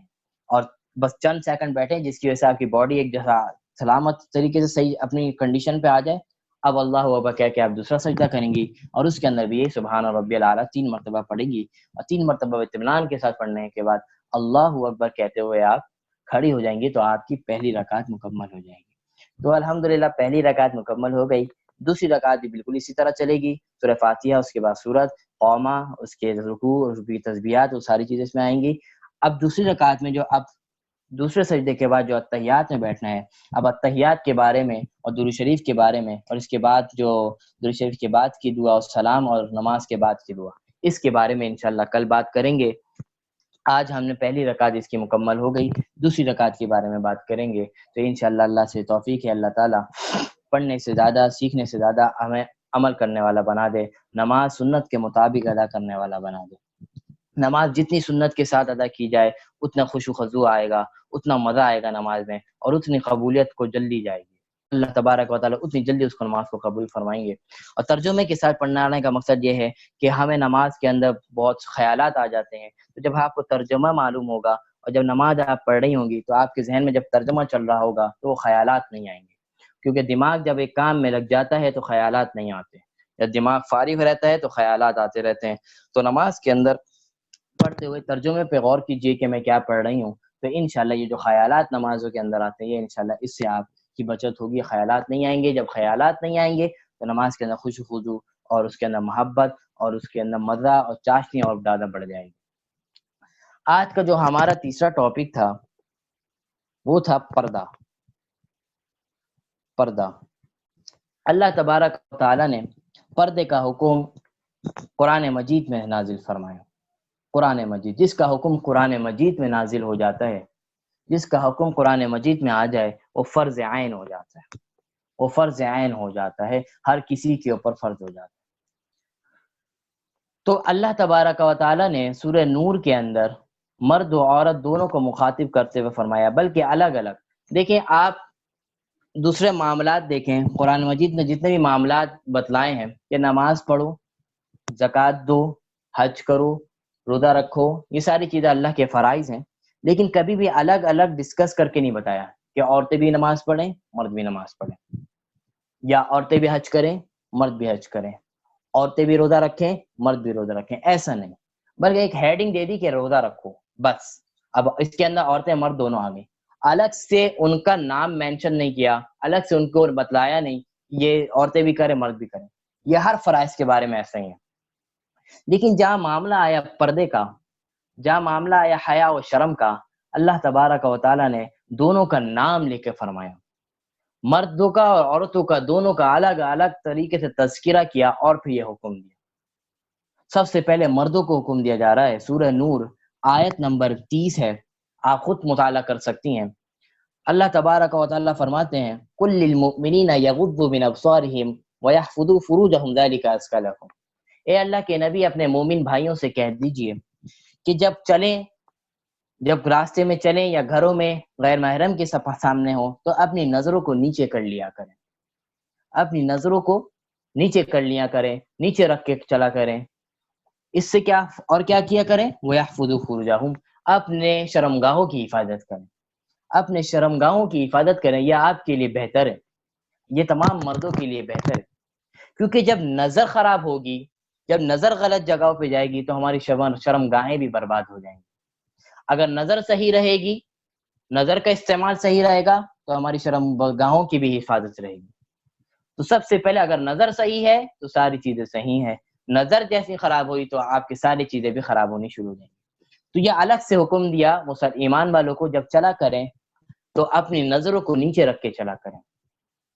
اور بس چند سیکنڈ بیٹھیں، جس کی وجہ سے آپ کی باڈی ایک جیسا سلامت طریقے سے صحیح اپنی کنڈیشن پہ آ جائے. اب اللہ اکبر کہہ کے آپ دوسرا سجدہ کریں گی، اور اس کے اندر بھی سبحان ربی الاعلیٰ 3 مرتبہ پڑھیں گی، اور 3 مرتبہ اطمینان کے ساتھ پڑھنے کے بعد اللہ اکبر کہتے ہوئے آپ کھڑی ہو جائیں گی، تو آپ کی پہلی رکعت مکمل ہو جائے گی. تو الحمدللہ پہلی رکعت مکمل ہو گئی. دوسری رکعت بھی بالکل اسی طرح چلے گی. سورہ فاتحہ، اس کے بعد سورت قومہ، اس کے رکوع، رکوع کی تسبیحات، وہ ساری چیزیں اس میں آئیں گی. اب دوسری رکعت میں جو اب دوسرے سجدے کے بعد جو اتحیات میں بیٹھنا ہے، اب اتحیات کے بارے میں اور درود شریف کے بارے میں، اور اس کے بعد جو درود شریف کے بعد کی دعا اور سلام، اور نماز کے بعد کی دعا، اس کے بارے میں انشاءاللہ کل بات کریں گے. آج ہم نے پہلی رکعت اس کی مکمل ہو گئی، دوسری رکعت کے بارے میں بات کریں گے. تو انشاءاللہ اللہ سے توفیق ہے، اللہ تعالیٰ پڑھنے سے زیادہ، سیکھنے سے زیادہ ہمیں عمل کرنے والا بنا دے. نماز سنت کے مطابق ادا کرنے والا بنا دے. نماز جتنی سنت کے ساتھ ادا کی جائے اتنا خشوع و خضوع آئے گا، اتنا مزہ آئے گا نماز میں، اور اتنی قبولیت کو جلدی جائے گی. اللہ تبارک و تعالیٰ اتنی جلدی اس کو نماز کو قبول فرمائیں گے. اور ترجمے کے ساتھ پڑھنے آنے کا مقصد یہ ہے کہ ہمیں نماز کے اندر بہت خیالات آ جاتے ہیں، تو جب آپ کو ترجمہ معلوم ہوگا اور جب نماز آپ پڑھ رہی ہوں گی تو آپ کے ذہن میں جب ترجمہ چل رہا ہوگا تو وہ خیالات نہیں آئیں گے. کیونکہ دماغ جب ایک کام میں لگ جاتا ہے تو خیالات نہیں آتے. جب دماغ فارغ رہتا ہے تو خیالات آتے رہتے ہیں. تو نماز کے اندر پڑھتے ہوئے ترجمے پہ غور کیجئے کہ میں کیا پڑھ رہی ہوں. تو انشاءاللہ یہ جو خیالات نمازوں کے اندر آتے ہیں، انشاءاللہ اس سے آپ کی بچت ہوگی. خیالات نہیں آئیں گے. جب خیالات نہیں آئیں گے تو نماز کے اندر خشوع و خضوع اور اس کے اندر محبت اور اس کے اندر مزہ اور چاشنی اور زیادہ بڑھ جائے گی. آج کا جو ہمارا تیسرا ٹاپک تھا وہ تھا پردہ. پردہ. اللہ تبارک و تعالیٰ نے پردے کا حکم قرآن مجید میں نازل فرمایا. قرآن مجید، جس کا حکم قرآن مجید میں نازل ہو جاتا ہے، جس کا حکم قرآن مجید میں آ جائے، وہ فرض عین ہو جاتا ہے. وہ فرض عین ہو جاتا ہے، ہر کسی کے اوپر فرض ہو جاتا ہے. تو اللہ تبارک و تعالیٰ نے سورہ نور کے اندر مرد و عورت دونوں کو مخاطب کرتے ہوئے فرمایا، بلکہ الگ الگ. دیکھیں آپ دوسرے معاملات دیکھیں، قرآن مجید نے جتنے بھی معاملات بتلائے ہیں کہ نماز پڑھو، زکوٰۃ دو، حج کرو، روزہ رکھو، یہ ساری چیزیں اللہ کے فرائض ہیں، لیکن کبھی بھی الگ الگ ڈسکس کر کے نہیں بتایا کہ عورتیں بھی نماز پڑھیں، مرد بھی نماز پڑھیں، یا عورتیں بھی حج کریں، مرد بھی حج کریں، عورتیں بھی روزہ رکھیں، مرد بھی روزہ رکھیں. ایسا نہیں، بلکہ ایک ہیڈنگ دے دی کہ روزہ رکھو بس. اب اس کے اندر عورتیں مرد دونوں آ گئیں. الگ سے ان کا نام مینشن نہیں کیا، الگ سے ان کو بتلایا نہیں یہ عورتیں بھی کریں مرد بھی کریں. یہ ہر فرائض کے بارے میں ایسا ہی ہے. لیکن جہاں معاملہ آیا پردے کا، جہاں معاملہ آیا حیا و شرم کا، اللہ تبارک و تعالیٰ نے دونوں کا نام لے کے فرمایا. مردوں کا اور عورتوں کا دونوں کا الگ الگ طریقے سے تذکرہ کیا اور پھر یہ حکم دیا. سب سے پہلے مردوں کو حکم دیا جا رہا ہے. سورہ نور آیت نمبر 30 ہے، آپ خود مطالعہ کر سکتی ہیں. اللہ تبارک و تعالیٰ فرماتے ہیں قُل لِّلْمُؤْمِنِينَ يَغُضُّوا مِنْ أَبْصَارِهِمْ وَيَحْفَظُوا فُرُوجَهُمْ ذَلِكَ أَزْكَىٰ لَهُمْ. اے اللہ کے نبی اپنے مومن بھائیوں سے کہہ دیجئے کہ جب راستے میں چلیں یا گھروں میں غیر محرم کے سامنے ہو تو اپنی نظروں کو نیچے کر لیا کریں. اپنی نظروں کو نیچے کر لیا کریں، نیچے رکھ کے چلا کریں. اس سے کیا اور کیا کیا کریں؟ وَيَحْفَظُوا فُرُوجَهُمْ، اپنے شرمگاہوں کی حفاظت کریں. اپنے شرمگاہوں کی حفاظت کریں، یہ آپ کے لیے بہتر ہے، یہ تمام مردوں کے لیے بہتر ہے. کیونکہ جب نظر خراب ہوگی، جب نظر غلط جگہوں پہ جائے گی تو ہماری شرمگاہیں بھی برباد ہو جائیں گی. اگر نظر صحیح رہے گی، نظر کا استعمال صحیح رہے گا تو ہماری شرمگاہوں کی بھی حفاظت رہے گی. تو سب سے پہلے اگر نظر صحیح ہے تو ساری چیزیں صحیح ہیں. نظر جیسی خراب ہوئی تو آپ کی ساری چیزیں بھی خراب ہونی شروع ہو جائیں گی. تو یہ الگ سے حکم دیا ایمان والوں کو جب چلا کریں تو اپنی نظروں کو نیچے رکھ کے چلا کریں،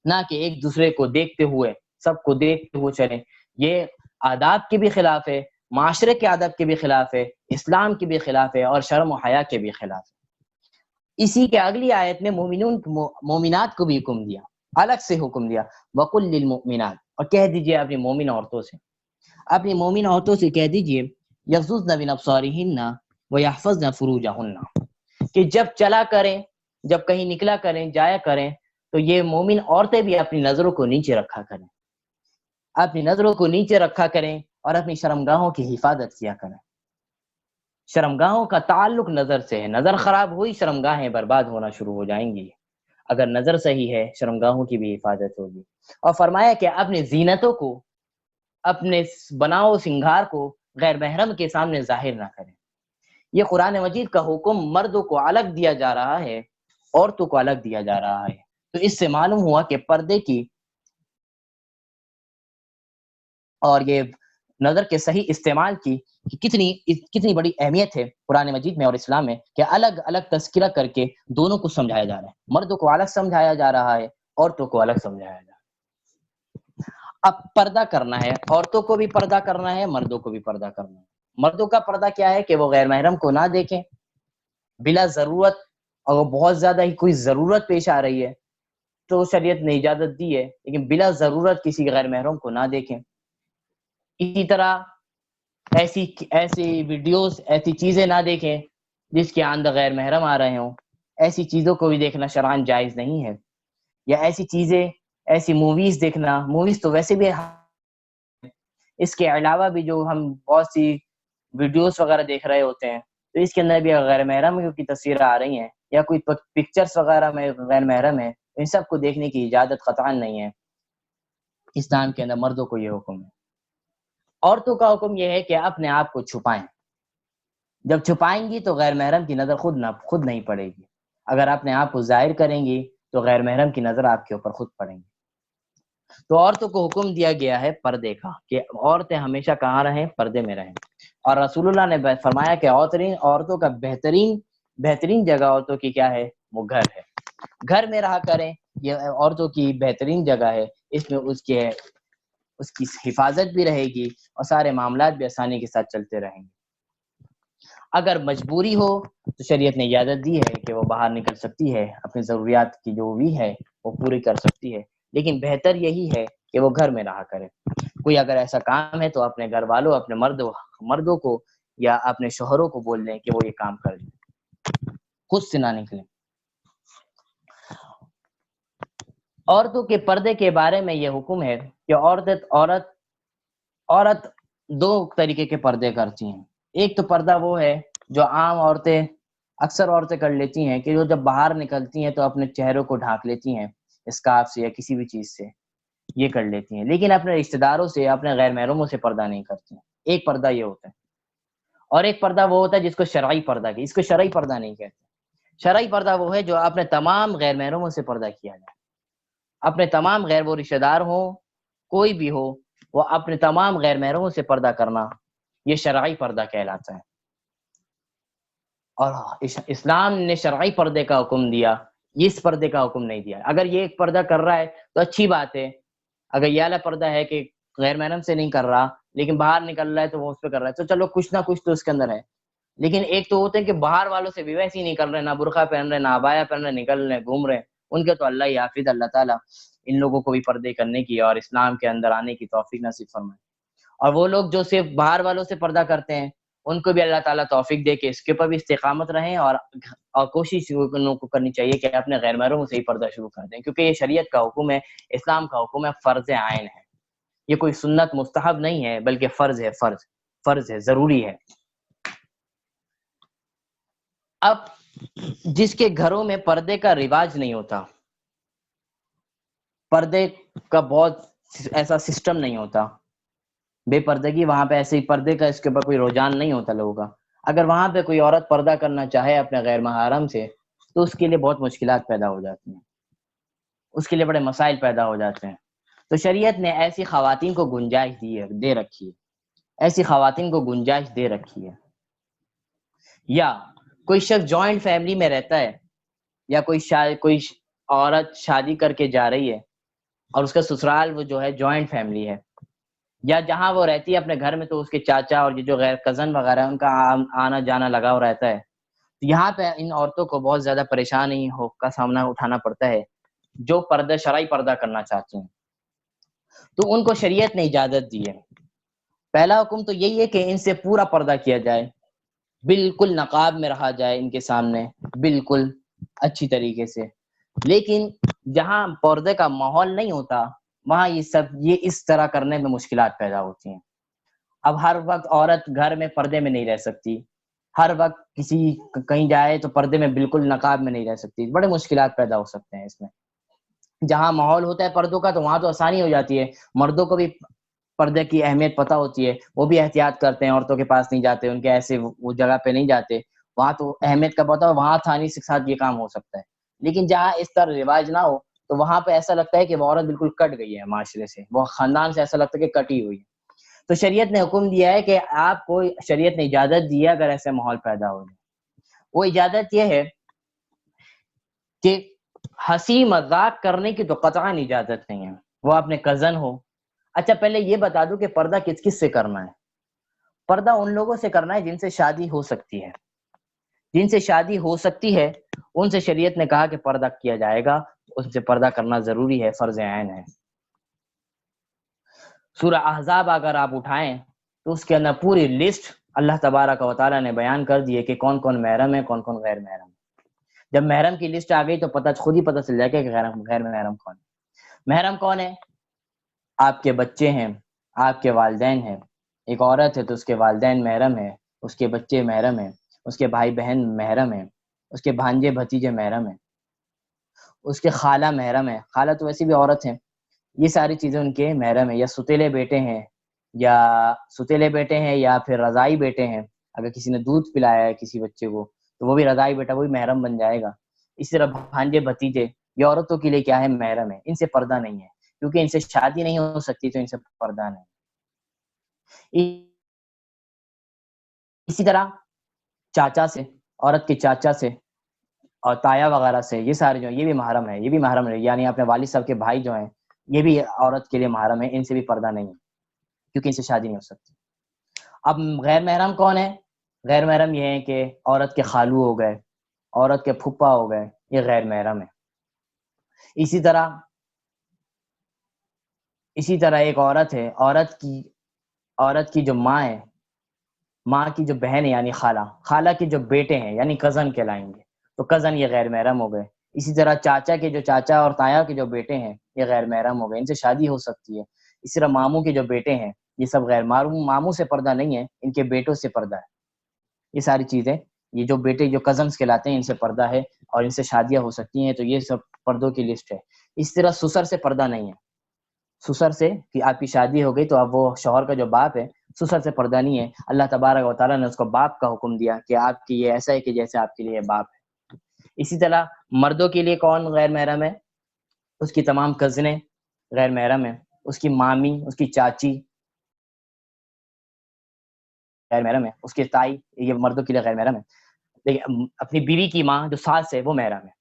نہ کہ ایک دوسرے کو دیکھتے ہوئے، سب کو دیکھتے ہوئے چلیں. یہ آداب کے بھی خلاف ہے، معاشرے کے ادب کے بھی خلاف ہے، اسلام کے بھی خلاف ہے، اور شرم و حیا کے بھی خلاف ہے۔ اسی کے اگلی آیت میں مومنات کو بھی حکم دیا، الگ سے حکم دیا، وَقُلْ لِلْمُؤْمِنَاتِ، اور کہہ دیجئے اپنی مومن عورتوں سے، اپنی مومن عورتوں سے کہہ دیجئے یغضضن من ابصارہن ویحفظن فروجہن، کہ جب چلا کریں، جب کہیں نکلا کریں، جایا کریں، تو یہ مومن عورتیں بھی اپنی نظروں کو نیچے رکھا کریں، اپنی نظروں کو نیچے رکھا کریں اور اپنی شرمگاہوں کی حفاظت کیا کریں۔ شرمگاہوں کا تعلق نظر سے ہے، نظر خراب ہوئی شرمگاہیں برباد ہونا شروع ہو جائیں گی، اگر نظر صحیح ہے شرمگاہوں کی بھی حفاظت ہوگی۔ اور فرمایا کہ اپنی زینتوں کو، اپنے بناؤ سنگھار کو غیر محرم کے سامنے ظاہر نہ کریں۔ یہ قرآن مجید کا حکم مردوں کو الگ دیا جا رہا ہے، عورتوں کو الگ دیا جا رہا ہے۔ تو اس سے معلوم ہوا کہ پردے کی اور یہ نظر کے صحیح استعمال کی کتنی بڑی اہمیت ہے قرآن مجید میں اور اسلام میں، کہ الگ الگ تذکرہ کر کے دونوں کو سمجھایا جا رہا ہے، مردوں کو الگ سمجھایا جا رہا ہے، عورتوں کو الگ سمجھایا جا رہا ہے۔ اب پردہ کرنا ہے، عورتوں کو بھی پردہ کرنا ہے، مردوں کو بھی پردہ کرنا ہے۔ مردوں کا پردہ کیا ہے کہ وہ غیر محرم کو نہ دیکھیں بلا ضرورت، اور بہت زیادہ ہی کوئی ضرورت پیش آ رہی ہے تو شریعت نے اجازت دی ہے، لیکن بلا ضرورت کسی غیر محرم کو نہ دیکھیں۔ اسی طرح ایسی ویڈیوز، ایسی چیزیں نہ دیکھیں جس کے اندر غیر محرم آ رہے ہوں، ایسی چیزوں کو بھی دیکھنا شرعاً جائز نہیں ہے۔ یا ایسی چیزیں، ایسی موویز دیکھنا، موویز تو ویسے بھی، اس کے علاوہ بھی جو ہم بہت سی ویڈیوز وغیرہ دیکھ رہے ہوتے ہیں تو اس کے اندر بھی غیر محرم کی تصویریں آ رہی ہیں، یا کوئی پکچرز وغیرہ میں غیر محرم ہے، ان سب کو دیکھنے کی اجازت قطعاً نہیں ہے۔ اسلام کے اندر مردوں کو یہ حکم ہے۔ عورتوں کا حکم یہ ہے کہ اپنے آپ کو چھپائیں، جب چھپائیں گی تو غیر محرم کی نظر خود نہیں پڑے گی، اگر اپنے آپ کو ظاہر کریں گی تو غیر محرم کی نظر آپ کے اوپر خود پڑیں گی۔ تو عورتوں کو حکم دیا گیا ہے پردے کا، کہ عورتیں ہمیشہ کہاں رہیں؟ پردے میں رہیں۔ اور رسول اللہ نے فرمایا کہ عورتوں کا بہترین جگہ عورتوں کی کیا ہے؟ وہ گھر ہے، گھر میں رہا کریں، یہ عورتوں کی بہترین جگہ ہے، اس میں اس کی حفاظت بھی رہے گی اور سارے معاملات بھی آسانی کے ساتھ چلتے رہیں گے۔ اگر مجبوری ہو تو شریعت نے اجازت دی ہے کہ وہ باہر نکل سکتی ہے، اپنی ضروریات کی جو بھی ہے وہ پوری کر سکتی ہے، لیکن بہتر یہی ہے کہ وہ گھر میں رہا کرے۔ کوئی اگر ایسا کام ہے تو اپنے گھر والوں، اپنے مردوں کو یا اپنے شوہروں کو بول دیں کہ وہ یہ کام کر لیں، خود سے نہ نکلیں۔ عورتوں کے پردے کے بارے میں یہ حکم ہے کہ عورت دو طریقے کے پردے کرتی ہیں۔ ایک تو پردہ وہ ہے جو عام اکثر عورتیں کر لیتی ہیں، کہ وہ جب باہر نکلتی ہیں تو اپنے چہروں کو ڈھانک لیتی ہیں اسکارف سے یا کسی بھی چیز سے، یہ کر لیتی ہیں، لیکن اپنے رشتہ داروں سے، اپنے غیر محرموں سے پردہ نہیں کرتی ہیں۔ ایک پردہ یہ ہوتا ہے، اور ایک پردہ وہ ہوتا ہے جس کو شرعی پردہ کہتے ہیں۔ اس کو شرعی پردہ نہیں کہتے۔ شرعی پردہ وہ ہے جو اپنے تمام غیر محرموں سے پردہ کیا جائے، اپنے تمام غیر، وہ رشتہ دار ہوں، کوئی بھی ہو، وہ اپنے تمام غیر محرموں سے پردہ کرنا، یہ شرعی پردہ کہلاتا ہے۔ اور اسلام نے شرعی پردے کا حکم دیا، اس پردے کا حکم نہیں دیا۔ اگر یہ ایک پردہ کر رہا ہے تو اچھی بات ہے، اگر یہ والا پردہ ہے کہ غیر محرم سے نہیں کر رہا لیکن باہر نکل رہا ہے تو وہ اس پہ کر رہا ہے، تو چلو کچھ نہ کچھ تو اس کے اندر ہے۔ لیکن ایک تو ہوتے ہیں کہ باہر والوں سے بھی ویسے ہی نہیں کر رہے، نہ برقع پہن رہے، نہ عبایا پہن رہے، نکل رہے، گھوم رہے، ان کے تو اللہ ہی حافظ، اللہ تعالیٰ ان لوگوں کو بھی پردے کرنے کی اور اسلام کے اندر آنے کی توفیق نصیب فرمائے۔ اور وہ لوگ جو صرف باہر والوں سے پردہ کرتے ہیں ان کو بھی اللہ تعالیٰ توفیق دے کہ اس کے اوپر بھی استقامت رہیں، اور کوشش ان لوگوں کو کرنی چاہیے کہ اپنے غیر محرموں سے ہی پردہ شروع کر دیں، کیونکہ یہ شریعت کا حکم ہے، اسلام کا حکم ہے، فرض عین ہے، یہ کوئی سنت مستحب نہیں ہے بلکہ فرض ہے، فرض ہے، ضروری ہے۔ اب جس کے گھروں میں پردے کا رواج نہیں ہوتا، پردے کا بہت ایسا سسٹم نہیں ہوتا، بے پردگی وہاں پہ ایسے ہی پردے کا اس کے اوپر کوئی رجحان نہیں ہوتا لوگوں کا، اگر وہاں پہ کوئی عورت پردہ کرنا چاہے اپنے غیر محرم سے تو اس کے لیے بہت مشکلات پیدا ہو جاتی ہیں، اس کے لیے بڑے مسائل پیدا ہو جاتے ہیں۔ تو شریعت نے ایسی خواتین کو گنجائش دے رکھی ہے، ایسی خواتین کو گنجائش دے رکھی ہے۔ یا کوئی شخص جوائنٹ فیملی میں رہتا ہے، یا کوئی عورت شادی کر کے جا رہی ہے اور اس کا سسرال وہ جو ہے جوائنٹ فیملی ہے، یا جہاں وہ رہتی ہے اپنے گھر میں تو اس کے چاچا اور یہ جو غیر کزن وغیرہ ہیں ان کا آنا جانا لگا ہوا رہتا ہے، یہاں پہ ان عورتوں کو بہت زیادہ پریشانی کا سامنا اٹھانا پڑتا ہے جو پردہ شرعی پردہ کرنا چاہتی ہیں. تو ان کو شریعت نے اجازت دی ہے. پہلا حکم تو یہی ہے کہ ان سے پورا پردہ کیا جائے، بالکل نقاب میں رہا جائے ان کے سامنے، بالکل اچھی طریقے سے. لیکن جہاں پردے کا ماحول نہیں ہوتا وہاں یہ اس طرح کرنے میں مشکلات پیدا ہوتی ہیں. اب ہر وقت عورت گھر میں پردے میں نہیں رہ سکتی، ہر وقت کہیں جائے تو پردے میں بالکل نقاب میں نہیں رہ سکتی، بڑے مشکلات پیدا ہو سکتے ہیں اس میں. جہاں ماحول ہوتا ہے پردوں کا تو وہاں تو آسانی ہو جاتی ہے، مردوں کو بھی پردے کی اہمیت پتہ ہوتی ہے، وہ بھی احتیاط کرتے ہیں، عورتوں کے پاس نہیں جاتے، ان کے ایسے وہ جگہ پہ نہیں جاتے، وہاں تو اہمیت کا پتہ ہو، وہاں آسانی کے ساتھ یہ کام ہو سکتا ہے. لیکن جہاں اس طرح رواج نہ ہو تو وہاں پہ ایسا لگتا ہے کہ وہ عورت بالکل کٹ گئی ہے معاشرے سے، وہ خاندان سے ایسا لگتا ہے کہ کٹی ہوئی ہے. تو شریعت نے حکم دیا ہے کہ آپ کو، شریعت نے اجازت دی ہے اگر ایسے ماحول پیدا ہو جائے. وہ اجازت یہ ہے کہ ہنسی مذاق کرنے کی تو قطعاً اجازت نہیں ہے، وہ اپنے کزن ہو. اچھا پہلے یہ بتا دوں کہ پردہ کس کس سے کرنا ہے. پردہ ان لوگوں سے کرنا ہے جن سے شادی ہو سکتی ہے، جن سے شادی ہو سکتی ہے ان سے شریعت نے کہا کہ پردہ کیا جائے گا، ان سے پردہ کرنا ضروری ہے، فرض عین ہے. سورہ احزاب اگر آپ اٹھائیں تو اس کے اندر پوری لسٹ اللہ تبارک و تعالیٰ نے بیان کر دی ہے کہ کون کون محرم ہے، کون کون غیر محرم ہے. جب محرم کی لسٹ آ گئی تو خود ہی پتہ چل جائے گا کہ غیر محرم کون ہے. محرم کون ہے؟ آپ کے بچے ہیں، آپ کے والدین ہیں. ایک عورت ہے تو اس کے والدین محرم ہیں، اس کے بچے محرم ہیں، اس کے بھائی بہن محرم ہیں، اس کے بھانجے بھتیجے محرم ہیں، اس کے خالہ محرم ہے. خالہ تو ویسے بھی عورت ہیں. یہ ساری چیزیں ان کے محرم ہیں. یا ستیلے بیٹے ہیں، یا پھر رضائی بیٹے ہیں. اگر کسی نے دودھ پلایا ہے کسی بچے کو تو وہ بھی رضائی بیٹا، وہ بھی محرم بن جائے گا. اسی طرح بھانجے بھتیجے یہ عورتوں کے لیے کیا ہے؟ محرم ہے. ان سے پردہ نہیں ہے کیونکہ ان سے شادی نہیں ہو سکتی تو ان سے پردہ نہیں. اسی طرح چاچا سے، عورت کے چاچا سے اور تایا وغیرہ سے، یہ سارے جو ہیں یہ بھی محرم ہے، یہ بھی محرم ہے. یعنی اپنے والد صاحب کے بھائی جو ہیں یہ بھی عورت کے لیے محرم ہے، ان سے بھی پردہ نہیں ہے کیونکہ ان سے شادی نہیں ہو سکتی. اب غیر محرم کون ہے؟ غیر محرم یہ ہے کہ عورت کے خالو ہو گئے، عورت کے پھپھا ہو گئے، یہ غیر محرم ہے. اسی طرح ایک عورت ہے، عورت کی جو ماں ہے، ماں کی جو بہن ہے یعنی خالہ کے جو بیٹے ہیں یعنی کزن کہلائیں گے، تو کزن یہ غیر محرم ہو گئے. اسی طرح چاچا کے جو چاچا اور تایا کے جو بیٹے ہیں یہ غیر محرم ہو گئے، ان سے شادی ہو سکتی ہے. اسی طرح ماموں کے جو بیٹے ہیں یہ سب غیر محرم، ماموں سے پردہ نہیں ہے، ان کے بیٹوں سے پردہ ہے. یہ ساری چیزیں، یہ جو بیٹے جو کزنز کہلاتے ہیں ان سے پردہ ہے اور ان سے شادیاں ہو سکتی ہیں. تو یہ سب پردوں کی لسٹ ہے. اس طرح سسر سے پردہ نہیں ہے. سسر سے کہ آپ کی شادی ہو گئی تو اب وہ شوہر کا جو باپ ہے، سسر سے پردہ نہیں ہے. اللہ تبارک و تعالیٰ نے اس کو باپ کا حکم دیا کہ آپ کی یہ ایسا ہے کہ جیسے آپ کے لیے باپ ہے. اسی طرح مردوں کے لیے کون غیر محرم ہے؟ اس کی تمام کزنیں غیر محرم ہیں، اس کی مامی، اس کی چاچی غیر محرم ہے، اس کے تائی، یہ مردوں کے لیے غیر محرم ہے. لیکن اپنی بیوی کی ماں جو ساس ہے وہ محرم ہے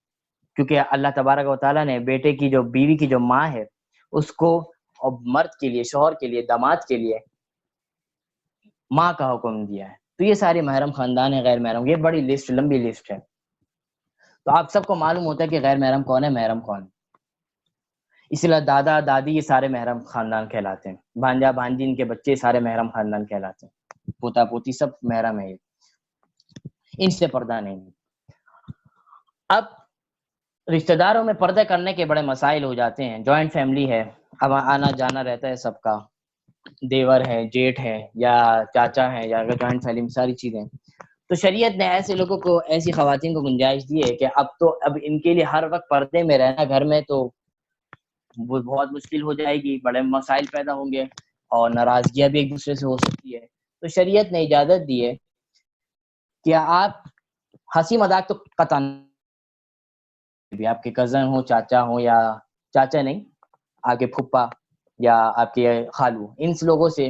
کیونکہ اللہ تبارک و تعالیٰ نے بیٹے کی جو بیوی کی جو ماں ہے اس کو، اور مرد کے لیے، شوہر کے لیے، داماد کے لیے ماں کا حکم دیا ہے. تو یہ سارے محرم خاندان ہیں غیر محرم. یہ بڑی لسٹ، لمبی لسٹ ہے. تو آپ سب کو معلوم ہوتا ہے کہ غیر محرم کون ہے، محرم کون ہے. اسی طرح دادا دادی یہ سارے محرم خاندان کہلاتے ہیں. بھانجا بھانجی ان کے بچے سارے محرم خاندان کہلاتے ہیں. پوتا پوتی سب محرم ہے، ان سے پردہ نہیں. اب رشتہ داروں میں پردہ کرنے کے بڑے مسائل ہو جاتے ہیں. جوائنٹ فیملی ہے، اب آنا جانا رہتا ہے سب کا، دیور ہے، جیٹھ ہے یا چاچا ہے یا جوائنٹ فیملی میں ساری چیزیں. تو شریعت نے ایسے لوگوں کو، ایسی خواتین کو گنجائش دی ہے کہ اب ان کے لیے ہر وقت پردے میں رہنا گھر میں تو وہ بہت مشکل ہو جائے گی، بڑے مسائل پیدا ہوں گے اور ناراضگیاں بھی ایک دوسرے سے ہو سکتی ہے. تو شریعت نے اجازت دی ہے کہ آپ ہنسی مذاق تو قطعا بھی، آپ کے کزن ہو، چاچا ہو، یا چاچا نہیں، آپ کے پھپھا یا آپ کے خالو، ان لوگوں سے،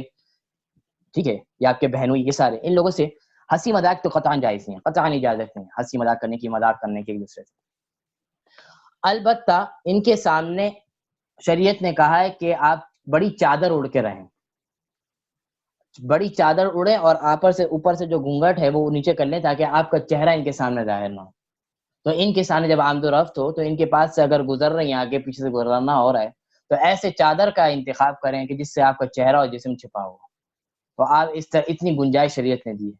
ٹھیک ہے، یا آپ کے بہنوئی، یہ سارے ان لوگوں سے ہنسی مذاق تو قطعاً جائز نہیں ہے، قطعاً اجازت نہیں ہنسی مذاق کرنے کی، مذاق کرنے کی ایک دوسرے سے. البتہ ان کے سامنے شریعت نے کہا ہے کہ آپ بڑی چادر اوڑھ کے رہیں. بڑی چادر اڑے اور اوپر سے جو گھونگھٹ ہے وہ نیچے کر لیں تاکہ آپ کا چہرہ ان کے سامنے ظاہر نہ ہو. تو ان کے سامنے جب آمد و رفت ہو تو ان کے پاس سے اگر گزر رہی ہیں، آگے پیچھے سے گزرنا ہو رہا ہے، تو ایسے چادر کا انتخاب کریں کہ جس سے آپ کا چہرہ اور جسم چھپا ہو. تو آپ اس طرح اتنی گنجائش شریعت نے دی ہے.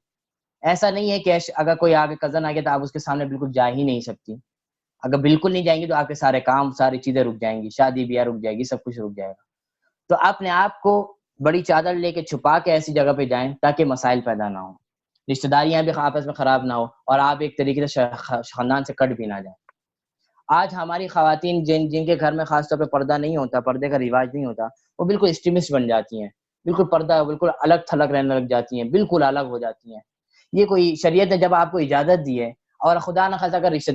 ایسا نہیں ہے کہ اگر کوئی آگے کزن آ گیا تو آپ اس کے سامنے بالکل جا ہی نہیں سکتی. اگر بالکل نہیں جائیں گی تو آپ کے سارے کام، ساری چیزیں رک جائیں گی، شادی بیاہ رک جائے گی، سب کچھ رک جائے گا. تو اپنے آپ کو بڑی چادر لے کے چھپا کے ایسی جگہ پہ جائیں تاکہ مسائل پیدا نہ ہوں، رشتہ داریاں بھی آپس میں خراب نہ ہو، اور آپ ایک طریقے سے خاندان سے کٹ بھی نہ جائیں. آج ہماری خواتین جن کے گھر میں خاص طور پہ پردہ نہیں ہوتا، پردے کا رواج نہیں ہوتا، وہ بالکل ایکسٹریمسٹ بن جاتی ہیں، بالکل پردہ بالکل الگ تھلگ رہنے لگ جاتی ہیں، بالکل الگ ہو جاتی ہیں. یہ کوئی شریعت نے جب آپ کو اجازت دی ہے اور خدا نہ خاصا اگر رشتہ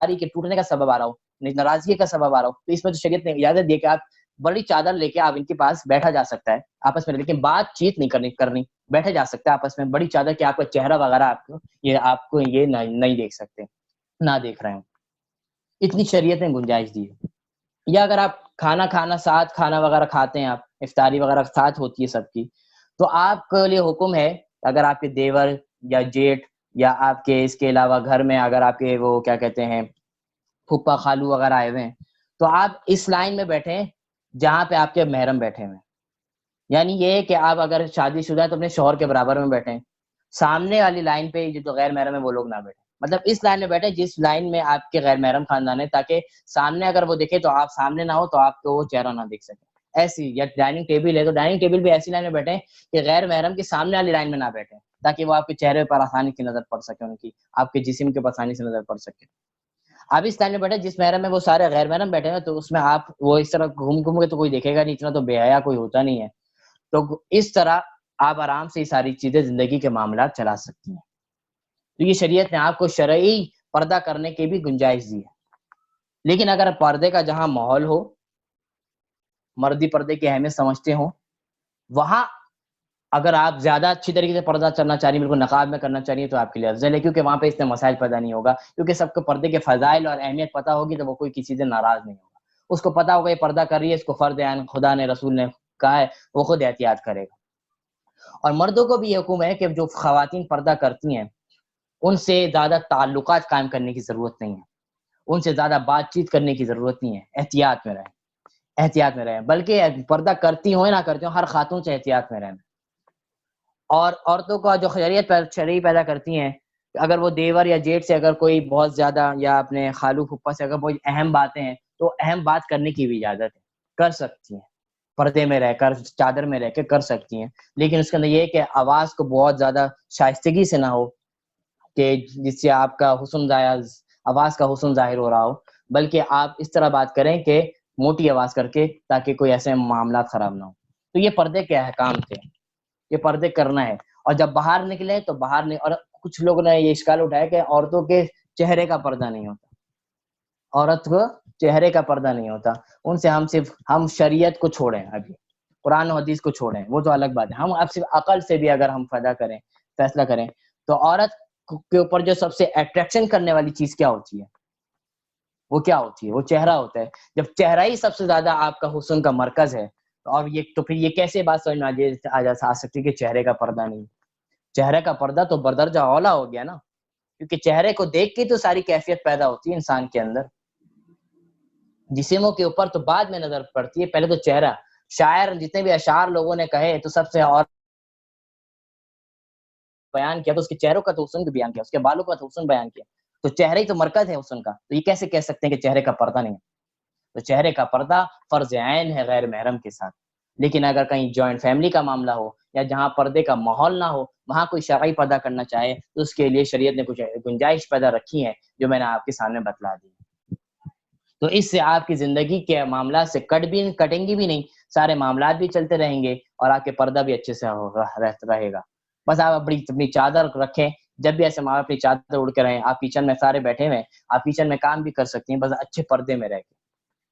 داری کے ٹوٹنے کا سبب آ رہا ہو، ناراضگی کا سبب آ رہا ہو، تو اس میں تو شریعت نے اجازت دی کہ آپ بڑی چادر لے کے آپ ان کے پاس بیٹھا جا سکتا ہے آپس میں، لیکن بات چیت نہیں کرنی بیٹھے جا سکتا ہے آپس میں بڑی چادر کہ آپ کا چہرہ وغیرہ آپ کو یہ نہیں دیکھ سکتے، نہ دیکھ رہے ہوں. اتنی شریعت نے گنجائش دی ہے. یا اگر آپ کھانا وغیرہ کھاتے ہیں، آپ افطاری وغیرہ ساتھ ہوتی ہے سب کی، تو آپ کے لیے حکم ہے اگر آپ کے دیور یا جیٹھ یا آپ کے اس کے علاوہ گھر میں اگر آپ کے وہ کیا کہتے ہیں پھپھا خالو وغیرہ آئے ہوئے ہیں، تو آپ اس لائن میں بیٹھیں جہاں پہ آپ کے محرم بیٹھے ہوئے ہیں. یعنی یہ کہ آپ اگر شادی شدہ ہیں تو اپنے شوہر کے برابر میں بیٹھیں. سامنے والی لائن پہ جو غیر محرم ہے وہ لوگ نہ بیٹھیں، مطلب اس لائن میں بیٹھے جس لائن میں آپ کے غیر محرم خاندان ہے، تاکہ سامنے اگر وہ دیکھے تو آپ سامنے نہ ہو تو آپ کو وہ چہرہ نہ دیکھ سکے. ایسی یا ڈائننگ ٹیبل ہے تو ڈائننگ ٹیبل بھی ایسی لائن میں بیٹھے کہ غیر محرم کے سامنے والی لائن میں نہ بیٹھے، تاکہ وہ آپ کے چہرے پر آسانی کی نظر پڑ سکے، ان کی آپ کے جسم کے آسانی سے نظر پڑ سکے. آپ اس لائن میں بیٹھے جس محرم میں وہ سارے غیر محرم بیٹھے ہیں، تو اس میں آپ وہ اس طرح گھوم کے تو کوئی دیکھے گا نہیں، اتنا تو بے حیا کوئی ہوتا نہیں ہے. تو اس طرح آپ آرام سے یہ ساری چیزیں زندگی کے معاملات چلا سکتی ہیں. تو یہ شریعت نے آپ کو شرعی پردہ کرنے کی بھی گنجائش دی ہے. لیکن اگر پردے کا جہاں ماحول ہو، مردی پردے کی اہمیت سمجھتے ہوں، وہاں اگر آپ زیادہ اچھی طریقے سے پردہ کرنا چاہ رہی ہیں، بالکل نقاب میں کرنا چاہ رہی ہیں، تو آپ کے لیے افضل ہے، کیونکہ وہاں پہ اتنے مسائل پیدا نہیں ہوگا. کیونکہ سب کو پردے کے فضائل اور اہمیت پتہ ہوگی تو وہ کوئی کسی سے ناراض نہیں ہوگا. اس کو پتا ہوگا یہ پردہ کر رہی ہے، اس کو فرض عین خدا نے رسول نے کہا ہے، وہ خود احتیاط کرے گا. اور مردوں کو بھی یہ حکم ہے کہ جو خواتین پردہ کرتی ہیں ان سے زیادہ تعلقات قائم کرنے کی ضرورت نہیں ہے، ان سے زیادہ بات چیت کرنے کی ضرورت نہیں ہے. احتیاط میں رہیں، احتیاط میں رہیں، بلکہ پردہ کرتی ہوں یا نہ کرتی ہوں، ہر خاتون سے احتیاط میں رہیں. اور عورتوں کا جو شرعی پیدا کرتی ہیں، اگر وہ دیور یا جیٹھ سے اگر کوئی بہت زیادہ یا اپنے خالو پھپھا سے اگر کوئی اہم باتیں ہیں تو اہم بات کرنے کی بھی اجازت ہے، کر سکتی ہیں، پردے میں رہ کر چادر میں رہ کے کر سکتی ہیں. لیکن اس کے اندر یہ ہے کہ آواز کو بہت زیادہ شائستگی سے نہ ہو کہ جس سے آپ کا آواز کا حسن ظاہر ہو رہا ہو، بلکہ آپ اس طرح بات کریں کہ موٹی آواز کر کے، تاکہ کوئی ایسے معاملات خراب نہ ہو. تو یہ پردے کے احکام تھے، یہ پردے کرنا ہے. اور جب باہر نکلے تو باہر نہیں. اور کچھ لوگوں نے یہ اشکال اٹھایا کہ عورتوں کے چہرے کا پردہ نہیں ہوتا، عورت کو چہرے کا پردہ نہیں ہوتا. ان سے ہم شریعت کو چھوڑیں، ابھی قرآن و حدیث کو چھوڑیں، وہ تو الگ بات ہے. ہم اب صرف عقل سے بھی اگر ہم فیصلہ کریں تو عورت کے اوپر جو سب سے اٹریکشن کرنے والی چیز کیا ہوتی ہے؟ وہ کیا ہوتی ہے؟ وہ چہرہ ہوتا ہے. جب چہرہ ہی سب سے زیادہ آپ کا حسن کا مرکز ہے، اور تو پھر یہ کیسے بات سمجھ میں آ سکتی کہ چہرے کا پردہ نہیں؟ چہرے کا پردہ تو بدرجہ اولا ہو گیا نا، کیونکہ چہرے کو دیکھ کے تو ساری کیفیت پیدا ہوتی ہے انسان کے اندر. جسموں کے اوپر تو بعد میں نظر پڑتی ہے، پہلے تو چہرہ. شاعر جتنے بھی اشعار لوگوں نے کہے تو سب سے اور بیان کیا تو اس کے چہروں کا تو حسن بھی بیان کیا، اس کے بالوں کا تو حسن بیان کیا. تو چہرہ ہی تو مرکز ہے حسن کا، تو یہ کیسے کہہ سکتے ہیں کہ چہرے کا پردہ نہیں ہے؟ تو چہرے کا پردہ فرض عین ہے غیر محرم کے ساتھ. لیکن اگر کہیں جوائنٹ فیملی کا معاملہ ہو یا جہاں پردے کا ماحول نہ ہو، وہاں کوئی شرعی پردہ کرنا چاہے تو اس کے لیے شریعت نے کچھ گنجائش پیدا رکھی ہے جو میں نے آپ کے سامنے بتلا دی. تو اس سے آپ کی زندگی کے معاملات سے کٹیں گی بھی نہیں، سارے معاملات بھی چلتے رہیں گے اور آپ کے پردہ بھی اچھے سے رہے گا. بس آپ اپنی چادر رکھیں، جب بھی ایسے اپنی چادر اڑ کے رہیں. آپ کچن میں سارے بیٹھے ہوئے، آپ کچن میں کام بھی کر سکتی ہیں، بس اچھے پردے میں رہ کے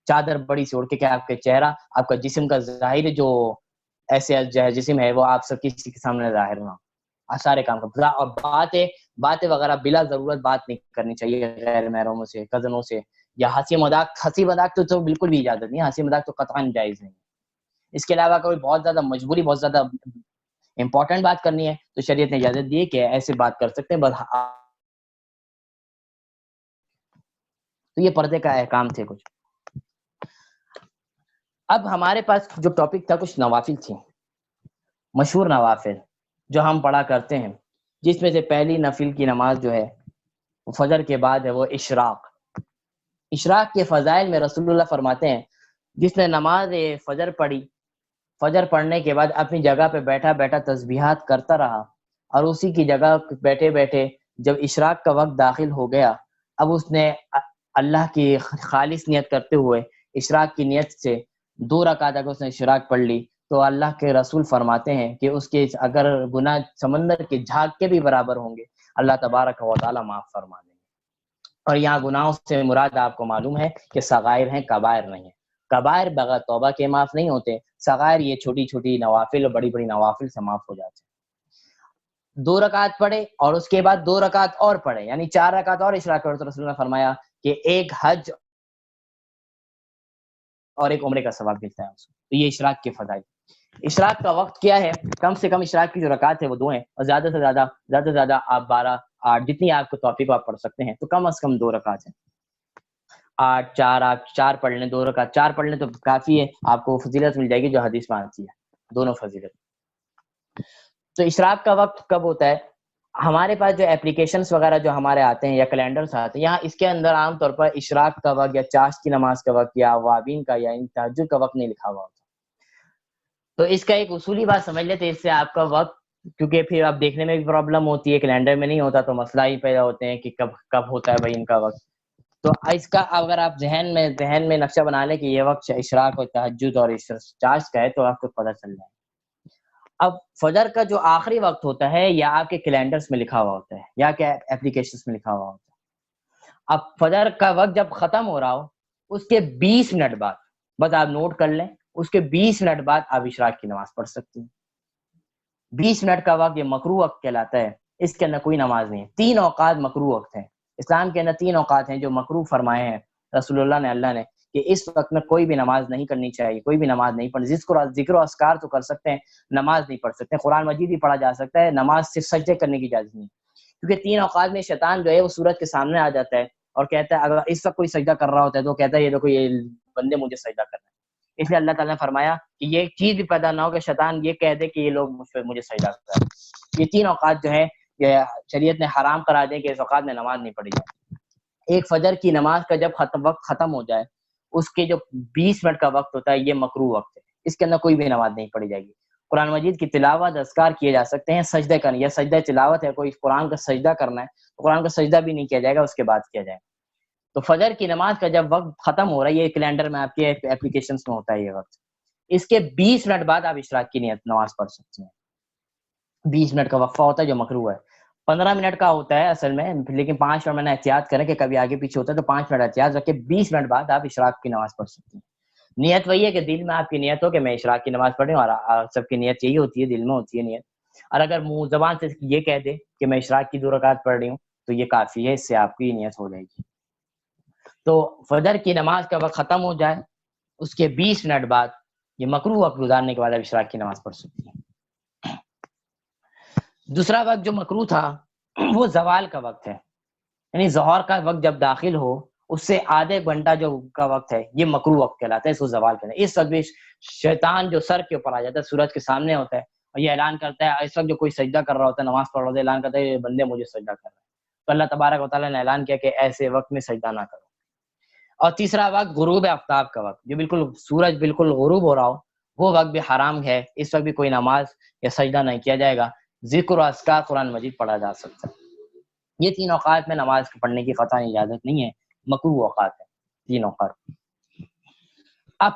چادر بڑی سی اڑ کے، کہ آپ کے چہرہ، آپ کا جسم کا ظاہر جو ایسے جسم ہے وہ آپ سب کسی کے سامنے ظاہر نہ ہو. سارے کام کا. اور باتیں وغیرہ بلا ضرورت بات نہیں کرنی چاہیے غیر محرموں سے، کزنوں سے. یا ہنسی مذاق تو بالکل بھی اجازت نہیں ہے، ہنسی مذاق تو قطعاً جائز نہیں. اس کے علاوہ کوئی بہت زیادہ مجبوری، بہت زیادہ امپورٹنٹ بات کرنی ہے تو شریعت نے اجازت دی ہے کہ ایسے بات کر سکتے ہیں. بس تو یہ پردے کا احکام تھے کچھ. اب ہمارے پاس جو ٹاپک تھا کچھ نوافل تھی، مشہور نوافل جو ہم پڑھا کرتے ہیں، جس میں سے پہلی نفل کی نماز جو ہے وہ فجر کے بعد ہے، وہ اشراق. اشراق کے فضائل میں رسول اللہ فرماتے ہیں جس نے نماز فجر پڑھی، فجر پڑھنے کے بعد اپنی جگہ پہ بیٹھا بیٹھا تسبیحات کرتا رہا، اور اسی کی جگہ بیٹھے بیٹھے جب اشراق کا وقت داخل ہو گیا، اب اس نے اللہ کی خالص نیت کرتے ہوئے اشراق کی نیت سے 2 رکعت اگر اس نے اشراق پڑھ لی تو اللہ کے رسول فرماتے ہیں کہ اس کے اگر گناہ سمندر کے جھاگ کے بھی برابر ہوں گے اللہ تبارک و تعالی معاف فرما دیں گے. اور یہاں گناہوں سے مراد آپ کو معلوم ہے کہ صغائر ہیں، کبائر نہیں ہیں. کبائر بغیر توبہ کے معاف نہیں ہوتے، صغائر یہ چھوٹی چھوٹی نوافل اور بڑی بڑی نوافل سے معاف ہو جاتے ہیں. 2 رکعت پڑھے اور اس کے بعد 2 رکعت اور پڑھے، یعنی 4 رکعت اور اشراق پڑھے تو رسول نے فرمایا کہ ایک حج اور ایک عمرے کا ثواب ملتا ہے اس کو. تو یہ اشراق کے فضائل. اشراق کا وقت کیا ہے؟ کم سے کم اشراق کی جو رکعت ہے وہ 2 ہیں، اور زیادہ سے زیادہ آپ 12 8 جتنی آپ کو توفیق آپ پڑھ سکتے ہیں، تو کم از کم 2 رکعت ہیں. 8 4 آپ 4 پڑھ لیں، 2 رکعت 4 پڑھ لیں تو کافی ہے، آپ کو فضیلت مل جائے گی جو حدیث میں آتی ہے، دونوں فضیلت. تو اشراق کا وقت کب ہوتا ہے؟ ہمارے پاس جو اپلیکیشنز وغیرہ جو ہمارے آتے ہیں یا کیلنڈرز آتے ہیں، یہاں اس کے اندر عام طور پر اشراق کا وقت یا چاشت کی نماز کا وقت یا اوابین کا یا تہجد کا وقت نہیں لکھا ہوا ہوتا. تو اس کا ایک اصولی بات سمجھ لیتے، اس سے آپ کا وقت، کیونکہ پھر اب دیکھنے میں بھی پرابلم ہوتی ہے، کیلنڈر میں نہیں ہوتا تو مسئلہ ہی پیدا ہوتے ہیں کہ کب ہوتا ہے بھائی ان کا وقت. تو اس کا اگر آپ ذہن میں نقشہ بنا لیں کہ یہ وقت اشراق اور تہجد اور چاشت کا ہے تو آپ کو پتہ چل جائے. اب فجر کا جو آخری وقت ہوتا ہے یا آپ کے کیلنڈرز میں لکھا ہوا ہوتا ہے یا کہ اپلیکیشنز میں لکھا ہوا ہوتا ہے. اب فجر کا وقت جب ختم ہو رہا ہو اس کے 20 منٹ بعد، بس آپ نوٹ کر لیں، اس کے 20 منٹ بعد آپ اشراق کی نماز پڑھ سکتے ہیں. 20 منٹ کا وقت یہ مکروہ وقت کہلاتا ہے، اس کے اندر کوئی نماز نہیں ہے. 3 اوقات مکروہ وقت ہیں اسلام کے اندر، 3 اوقات ہیں جو مکروہ فرمائے ہیں رسول اللہ نے کہ اس وقت میں کوئی بھی نماز نہیں کرنی چاہیے، کوئی بھی نماز نہیں پڑھنی. ذکر و اذکار تو کر سکتے ہیں، نماز نہیں پڑھ سکتے. قرآن مجید بھی پڑھا جا سکتا ہے، نماز صرف سجدے کرنے کی اجازت نہیں، کیونکہ 3 اوقات میں شیطان جو ہے وہ سورج کے سامنے آ جاتا ہے اور کہتا ہے اگر اس وقت کوئی سجدہ کر رہا ہوتا ہے تو کہتا ہے یہ دیکھو یہ بندے مجھے سجدہ کر رہے ہیں. اس لیے اللہ تعالیٰ نے فرمایا کہ یہ چیز بھی پیدا نہ ہو کہ شیطان یہ کہہ دے کہ یہ لوگ مجھے سجدہ کر رہے ہیں. یہ 3 اوقات جو ہے یہ شریعت نے حرام کرا دیں کہ اس اوقات میں نماز نہیں پڑھی جائے. ایک فجر کی نماز کا جب وقت ختم ہو جائے اس کے جو 20 منٹ کا وقت ہوتا ہے یہ مکروہ وقت ہے، اس کے اندر کوئی بھی نماز نہیں پڑھی جائے گی. قرآن مجید کی تلاوت اذکار کیے جا سکتے ہیں، سجدے کرنا یا سجدہ تلاوت ہے، کوئی قرآن کا سجدہ کرنا ہے تو قرآن کا سجدہ بھی نہیں کیا جائے گا، اس کے بعد کیا جائے گا. تو فجر کی نماز کا جب وقت ختم ہو رہا ہے، یہ کیلنڈر میں آپ کے اپلیکیشنز میں ہوتا ہے یہ وقت، اس کے 20 منٹ بعد آپ اشراق کی نیت نماز پڑھ سکتے ہیں. 20 منٹ کا وقفہ ہوتا ہے جو مکروہ ہے. 15 منٹ کا ہوتا ہے اصل میں، لیکن 5 منٹ میں نے احتیاط کریں کہ کبھی آگے پیچھے ہوتا ہے تو 5 منٹ احتیاط رکھ کے 20 منٹ بعد آپ اشراق کی نماز پڑھ سکتے ہیں. نیت وہی ہے کہ دل میں آپ کی نیت ہو کہ میں اشراق کی نماز پڑھ رہی ہوں، اور سب کی نیت یہی ہوتی ہے، دل میں ہوتی ہے نیت. اور اگر منہ زبان سے یہ کہہ دے کہ میں اشراق کی 2 رکعت پڑھ رہی ہوں تو یہ کافی ہے، اس سے آپ کی نیت ہو جائے گی. تو فجر کی نماز کا وقت ختم ہو جائے اس کے 20 منٹ بعد یہ مکروہ وقت گزارنے کے بعد آپ اشراق کی نماز پڑھ سکتے ہیں. دوسرا وقت جو مکروہ تھا وہ زوال کا وقت ہے، یعنی ظہر کا وقت جب داخل ہو اس سے آدھے گھنٹہ جو کا وقت ہے یہ مکروہ وقت کہلاتا ہے، اس کو زوال کہتے ہیں. اس وقت بھی شیطان جو سر کے اوپر آ جاتا ہے، سورج کے سامنے ہوتا ہے اور یہ اعلان کرتا ہے، اس وقت جو کوئی سجدہ کر رہا ہوتا ہے، نماز پڑھ رہا ہوتا ہے، اعلان کرتا ہے یہ بندے مجھے سجدہ کر رہے ہیں. تو اللہ تبارک و تعالیٰ نے اعلان کیا کہ ایسے وقت میں سجدہ نہ کرو. اور تیسرا وقت غروب آفتاب کا وقت، جو بالکل سورج بالکل غروب ہو رہا ہو، وہ وقت بھی حرام ہے، اس وقت بھی کوئی نماز یا سجدہ نہیں کیا جائے گا. ذکر و اذکار قرآن مجید پڑھا جا سکتا ہے. یہ 3 اوقات میں نماز پڑھنے کی قطعا اجازت نہیں ہے، مکروہ اوقات ہے 3 اوقات. اب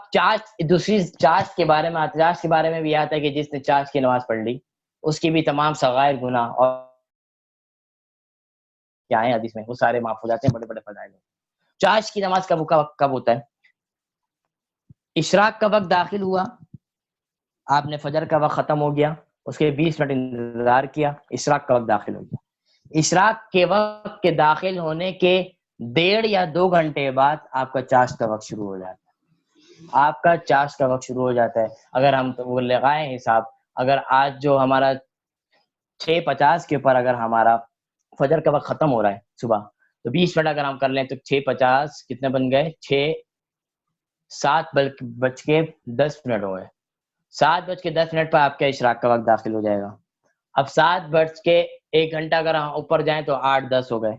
دوسری چاشت کے بارے میں آتا ہے، چاشت کے بارے میں بھی آتا ہے کہ جس نے چاشت کی نماز پڑھ لی اس کی بھی تمام صغائر گناہ اور کیا ہے حدیث میں وہ سارے معاف ہو جاتے ہیں، بڑے بڑے فضائل. چاشت کی نماز کب ہوتا ہے؟ اشراق کا وقت داخل ہوا، آپ نے فجر کا وقت ختم ہو گیا، اس کے 20 منٹ انتظار کیا، اشراق کا وقت داخل ہو گیا. اشراق کے وقت کے داخل ہونے کے 1.5 یا 2 گھنٹے بعد آپ کا چاشت کا وقت شروع ہو جاتا ہے. آپ کا چاشت کا وقت شروع ہو جاتا ہے. اگر ہم وہ لگائیں حساب, اگر آج جو ہمارا 6:50 کے اوپر اگر ہمارا فجر کا وقت ختم ہو رہا ہے صبح, تو 20 منٹ اگر ہم کر لیں تو 6:50 کتنے بن گئے, 7:10 ہو گئے. 7:10 پر آپ کا اشراق کا وقت داخل ہو جائے گا. اب 7:01 گھنٹہ اگر ہم اوپر جائیں تو 8:10 ہو گئے.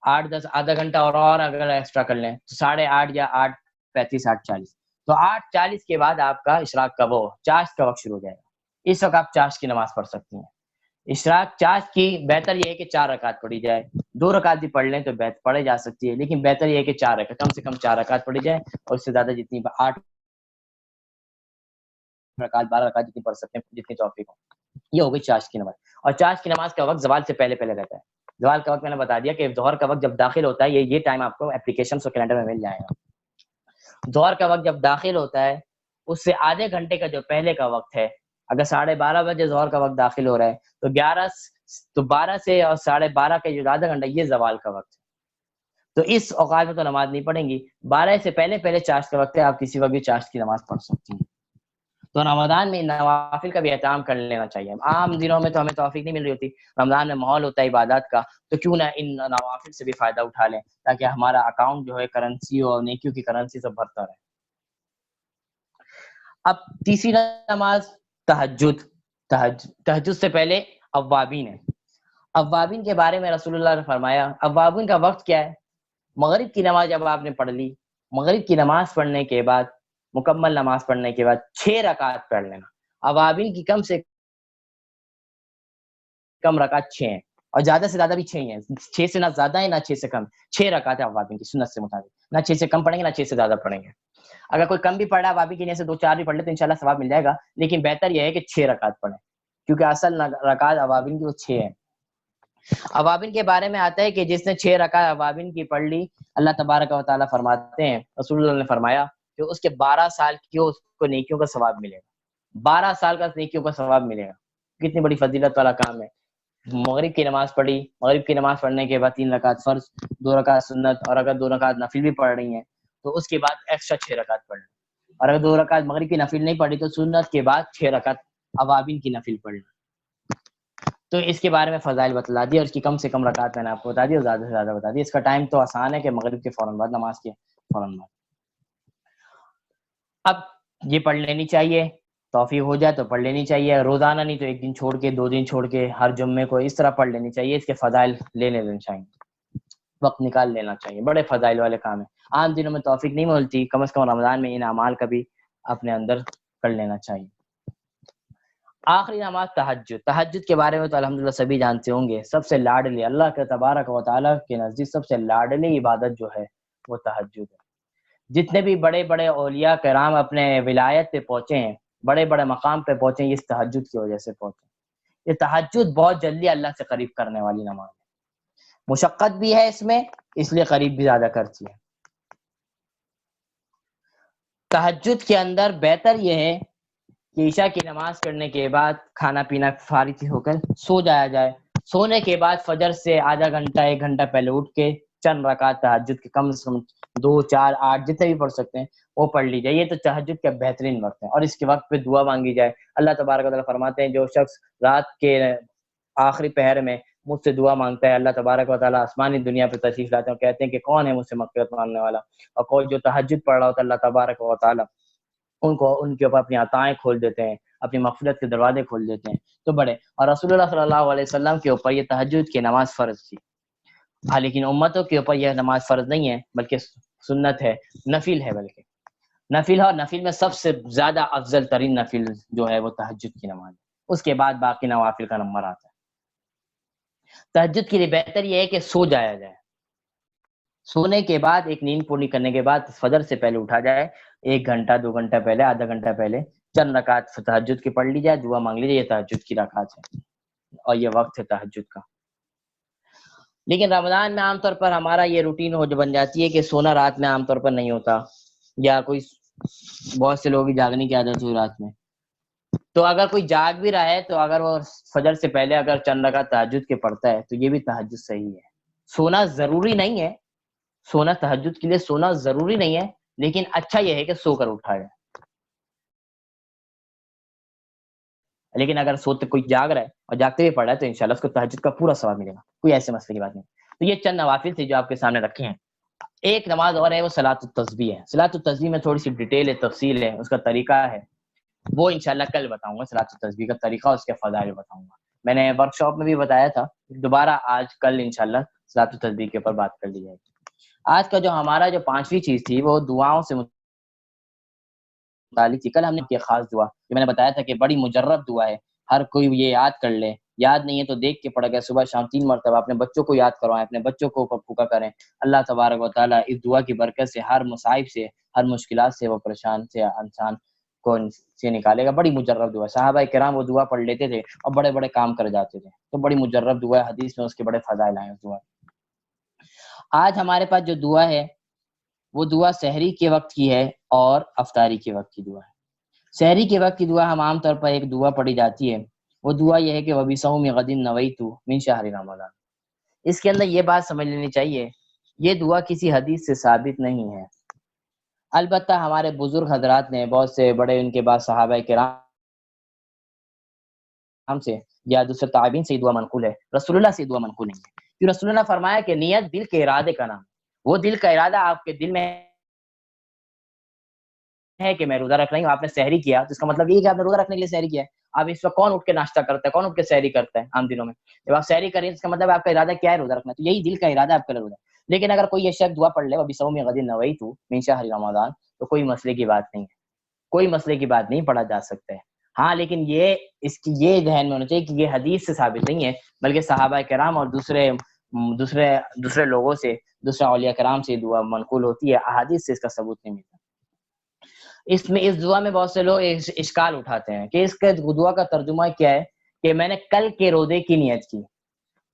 8:10 آدھا گھنٹہ اور اگر ایکسٹرا کر لیں تو 8:30 یا 8:35 8:40. تو 8:40 کے بعد آپ کا اشراق کا وہ چاشت کا وقت شروع ہو جائے گا. اس وقت آپ چاشت کی نماز پڑھ سکتی ہیں. اشراق چاشت کی بہتر یہ ہے کہ 4 رکعت پڑھی جائے. 2 رکعت بھی پڑھ لیں تو پڑھے جا سکتی ہے, لیکن بہتر یہ ہے کہ 4 رکعت, کم سے کم 4 رکعت پڑھی جائے, اور اس سے زیادہ جتنی 8 رکعت 12 رکعت جتنی پڑھ سکتے ہیں جتنی توفیق ہو. یہ ہو گئی چاشت کی نماز. اور چاشت کی نماز کا وقت زوال سے پہلے پہلے رہتا ہے. زوال کا وقت میں نے بتا دیا کہ ظہر کا وقت جب داخل ہوتا ہے, یہ ٹائم آپ کو اپلیکیشن اور کیلنڈر میں مل جائے گا. ظہر کا وقت جب داخل ہوتا ہے اس سے آدھے گھنٹے کا جو پہلے کا وقت ہے, اگر 12:30 بجے ظہر کا وقت داخل ہو رہا ہے تو 12 سے اور 12:30 کا جو آدھا گھنٹہ یہ زوال کا وقت ہے. تو اس اوقات میں تو نماز نہیں پڑھیں گی. 12 سے پہلے پہلے چاشت کا وقت ہے, آپ کسی وقت بھی چاشت کی نماز پڑھ سکتی ہیں. تو رمضان میں نوافل کا بھی اہتمام کر لینا چاہیے. عام دنوں میں تو ہمیں توفیق نہیں مل رہی ہوتی, رمضان میں ماحول ہوتا ہے عبادات کا, تو کیوں نہ ان نوافل سے بھی فائدہ اٹھا لیں تاکہ ہمارا اکاؤنٹ جو ہے کرنسی اور نیکیوں کی کرنسی سے بھرتا رہے. اب تیسری نماز تہجد. تہجد سے پہلے اوابین ہے. اوابین کے بارے میں رسول اللہ نے فرمایا, اوابین کا وقت کیا ہے؟ مغرب کی نماز جب آپ نے پڑھ لی, مغرب کی نماز پڑھنے کے بعد, مکمل نماز پڑھنے کے بعد 6 رکعت پڑھ لینا. اوابین کی کم سے کم رکعت 6 ہیں, اور زیادہ سے زیادہ بھی 6 ہیں. 6 سے نہ زیادہ ہے نہ 6 سے کم. 6 رکعت ہے اوابین کی سنت سے مطابق, نہ 6 سے کم پڑھیں گے نہ 6 سے زیادہ پڑھیں گے. اگر کوئی کم بھی پڑھا ہے اوابین کی نیت سے 2-4 بھی پڑھ لے تو انشاءاللہ ثواب مل جائے گا, لیکن بہتر یہ ہے کہ 6 رکعت پڑھیں, کیونکہ اصل رکعت اوابین کی وہ 6 ہیں. اوابین کے بارے میں آتا ہے کہ جس نے 6 رکعت اوابین کی پڑھ لی, اللہ تبارک و تعالیٰ فرماتے ہیں, رسول اللہ نے فرمایا کہ اس کے 12 سال کی اس کو نیکیوں کا ثواب ملے گا. 12 سال کا نیکیوں کا ثواب ملے گا. کتنی بڑی فضیلت والا کام ہے. مغرب کی نماز پڑھی, مغرب کی نماز پڑھنے کے بعد 3 رکعت فرض, 2 رکعت سنت, اور اگر 2 رکعت نفل بھی پڑھ رہی ہیں تو اس کے بعد ایکسٹرا 6 رکعت پڑھ لیں. اور اگر 2 رکعت مغرب کی نفل نہیں پڑھی تو سنت کے بعد 6 رکعت اوابین کی نفل پڑھ لیں. تو اس کے بارے میں فضائل بتلا دی, اور اس کی کم سے کم رکعت میں نے آپ کو بتا دی, اور زیادہ سے زیادہ بتا دی. اس کا ٹائم تو آسان ہے کہ مغرب کے فوراً بعد, نماز کے فوراً بعد. اب یہ پڑھ لینی چاہیے, توفیق ہو جائے تو پڑھ لینی چاہیے, روزانہ نہیں تو 1 دن چھوڑ کے, 2 دن چھوڑ کے, ہر جمعے کو اس طرح پڑھ لینی چاہیے. اس کے فضائل لینے چاہیے, وقت نکال لینا چاہیے, بڑے فضائل والے کام ہیں. عام دنوں میں توفیق نہیں ملتی, کم از کم رمضان میں ان اعمال کا بھی اپنے اندر کر لینا چاہیے. آخری نماز تہجد. تہجد کے بارے میں تو الحمدللہ سبھی جانتے ہوں گے. سب سے لاڈلی, اللہ کے تبارک و تعالیٰ کے نزدیک سب سے لاڈلی عبادت جو ہے وہ تہجد ہے. جتنے بھی بڑے بڑے اولیاء کرام اپنے ولایت پہ پہنچے ہیں, بڑے بڑے مقام پہ پہنچے ہیں, اس تہجد کی وجہ سے پہنچے. یہ تہجد بہت جلدی اللہ سے قریب کرنے والی نماز ہے. مشقت بھی ہے اس میں, اس لیے قریب بھی زیادہ کرتی ہے. تہجد کے اندر بہتر یہ ہے کہ عشاء کی نماز پڑھنے کے بعد کھانا پینا فارغ ہو کر سو جایا جائے. سونے کے بعد فجر سے آدھا گھنٹہ 1 گھنٹہ پہلے اٹھ کے چند رکعت تہجد کے کم سے کم 2 4 8 جتنے بھی پڑھ سکتے ہیں وہ پڑھ لی جائے. یہ تو تہجد کا بہترین وقت ہے, اور اس کے وقت پہ دعا مانگی جائے. اللہ تبارک و تعالیٰ فرماتے ہیں جو شخص رات کے آخری پہر میں مجھ سے دعا مانگتا ہے, اللہ تبارک و تعالیٰ آسمانی دنیا پہ تشریف لاتے ہیں, کہتے ہیں کہ کون ہے مجھ سے مغفرت مانگنے والا. اور کوئی جو تہجد پڑھ رہا ہوتا ہے, اللہ تبارک و تعالیٰ ان کے اوپر اپنی عطائیں کھول دیتے ہیں, اپنی مغفرت کے دروازے کھول دیتے ہیں. تو بڑے, اور رسول اللہ صلی اللہ علیہ وسلم کے اوپر یہ تہجد کی نماز فرض تھی. ہاں, لیکن امتوں کے اوپر یہ نماز فرض نہیں ہے بلکہ سنت ہے, نفل ہے, بلکہ نفل ہے. اور نفل میں سب سے زیادہ افضل ترین نفل جو ہے وہ تہجد کی نماز ہے. اس کے بعد باقی نوافل کا نمبر آتا ہے. تہجد کے لیے بہتر یہ ہے کہ سو جایا جائے. سونے کے بعد ایک نیند پوری کرنے کے بعد فجر سے پہلے اٹھا جائے, 1 گھنٹہ 2 گھنٹہ پہلے, آدھا گھنٹہ پہلے چند رکعت تہجد کی پڑھ لی جائے, دعا مانگ لی جائے. یہ تہجد کی رکعت ہے اور یہ وقت ہے تہجد کا. لیکن رمضان میں عام طور پر ہمارا یہ روٹین ہو جو بن جاتی ہے کہ سونا رات میں عام طور پر نہیں ہوتا, یا کوئی بہت سے لوگ جاگنے کی عادت ہوئی رات میں. تو اگر کوئی جاگ بھی رہا ہے تو اگر وہ فجر سے پہلے اگر چند رکعت تہجد کے پڑھتا ہے تو یہ بھی تہجد صحیح ہے. سونا ضروری نہیں ہے, سونا تہجد کے لیے سونا ضروری نہیں ہے, لیکن اچھا یہ ہے کہ سو کر اٹھا جائے. لیکن اگر سوتے کوئی جاگ رہا ہے اور جاگتے ہوئے پڑھ رہا ہے تو انشاءاللہ اس کو تہجد کا پورا ثواب ملے گا. کوئی ایسے مسئلے کی بات نہیں. تو یہ چند نوافل تھے جو آپ کے سامنے رکھے ہیں. ایک نماز اور ہے وہ صلاۃ التسبیح ہے. صلاۃ التسبیح میں تھوڑی سی ڈیٹیل ہے, تفصیل ہے, اس کا طریقہ ہے, وہ انشاءاللہ کل بتاؤں گا. صلاۃ التسبیح کا طریقہ اس کے فضائل بتاؤں گا. میں نے ورک شاپ میں بھی بتایا تھا, دوبارہ آج کل انشاءاللہ صلاۃ التسبیح کے اوپر بات کر لی جائے گی. آج کا جو ہمارا جو پانچویں چیز تھی وہ دعاؤں سے متعلق تھی. کل ہم نے کی خاص دعا جو میں نے بتایا تھا کہ بڑی مجرب دعا ہے, ہر کوئی یہ یاد کر لے. یاد نہیں ہے تو دیکھ کے پڑھ گئے, صبح شام 3 مرتبہ اپنے بچوں کو یاد کروائیں, اپنے بچوں کو پکا کریں. اللہ تبارک و تعالیٰ اس دعا کی برکت سے ہر مصائب سے, ہر مشکلات سے وہ پریشان سے انسان کو سے نکالے گا. بڑی مجرب دعا ہے. صحابہ کرام وہ دعا پڑھ لیتے تھے اور بڑے بڑے کام کر جاتے تھے. تو بڑی مجرب دعا ہے, حدیث میں اس کے بڑے فضائل ہیں اس دعا. آج ہمارے پاس جو دعا ہے وہ دعا سحری کے وقت کی ہے اور افطاری کے وقت کی دعا ہے. سحری کے وقت کی دعا ہم عام طور پر ایک دعا پڑھی جاتی ہے, وہ دعا یہ ہے کہ وَبِصَوْمِ غَدٍ نَوَيْتُ مِنْ شَهْرِ رمضان. اس کے اندر یہ بات سمجھ لینی چاہیے, یہ دعا کسی حدیث سے ثابت نہیں ہے. البتہ ہمارے بزرگ حضرات نے, بہت سے بڑے ان کے بعد صحابہ کرام سے یا دوسرے تابعین سے دعا منقول ہے, رسول اللہ سے دعا منقول نہیں ہے. کہ رسول اللہ فرمایا کہ نیت دل کے ارادے کا نام. وہ دل کا ارادہ آپ کے دل میں ہے کہ میں روزہ رکھ رہی ہوں, آپ نے سحری کیا تو اس کا مطلب یہ کہ آپ نے روزہ رکھنے کے لیے سحری کیا ہے. اب اس وقت کون اٹھ کے ناشتہ کرتا ہے, کون اٹھ کے سحری کرتا ہے عام دنوں میں؟ جب آپ سحری کریں اس کا مطلب آپ کا ارادہ کیا ہے, روزہ رکھنا. تو یہی دل کا ارادہ آپ کا روزہ. لیکن اگر کوئی یہ شخص دعا پڑھ لے وَبِصَوْمِ غَدٍ نَوَيْتُ مِنْ شَهْرِ رمضان, تو کوئی مسئلے کی بات نہیں ہے, کوئی مسئلے کی بات نہیں, پڑھا جا سکتا ہے. ہاں لیکن یہ اس کی یہ ذہن میں ہونا چاہیے کہ یہ حدیث سے ثابت نہیں ہے, بلکہ صحابہ کرام اور دوسرے لوگوں سے, دوسرے اولیاء کرام سے دعا منقول ہوتی ہے. احادیث سے اس کا ثبوت نہیں ملتا. اس دعا میں بہت سے لوگ اشکال اٹھاتے ہیں کہ اس کے دعا کا ترجمہ کیا ہے کہ میں نے کل کے روزے کی نیت کی.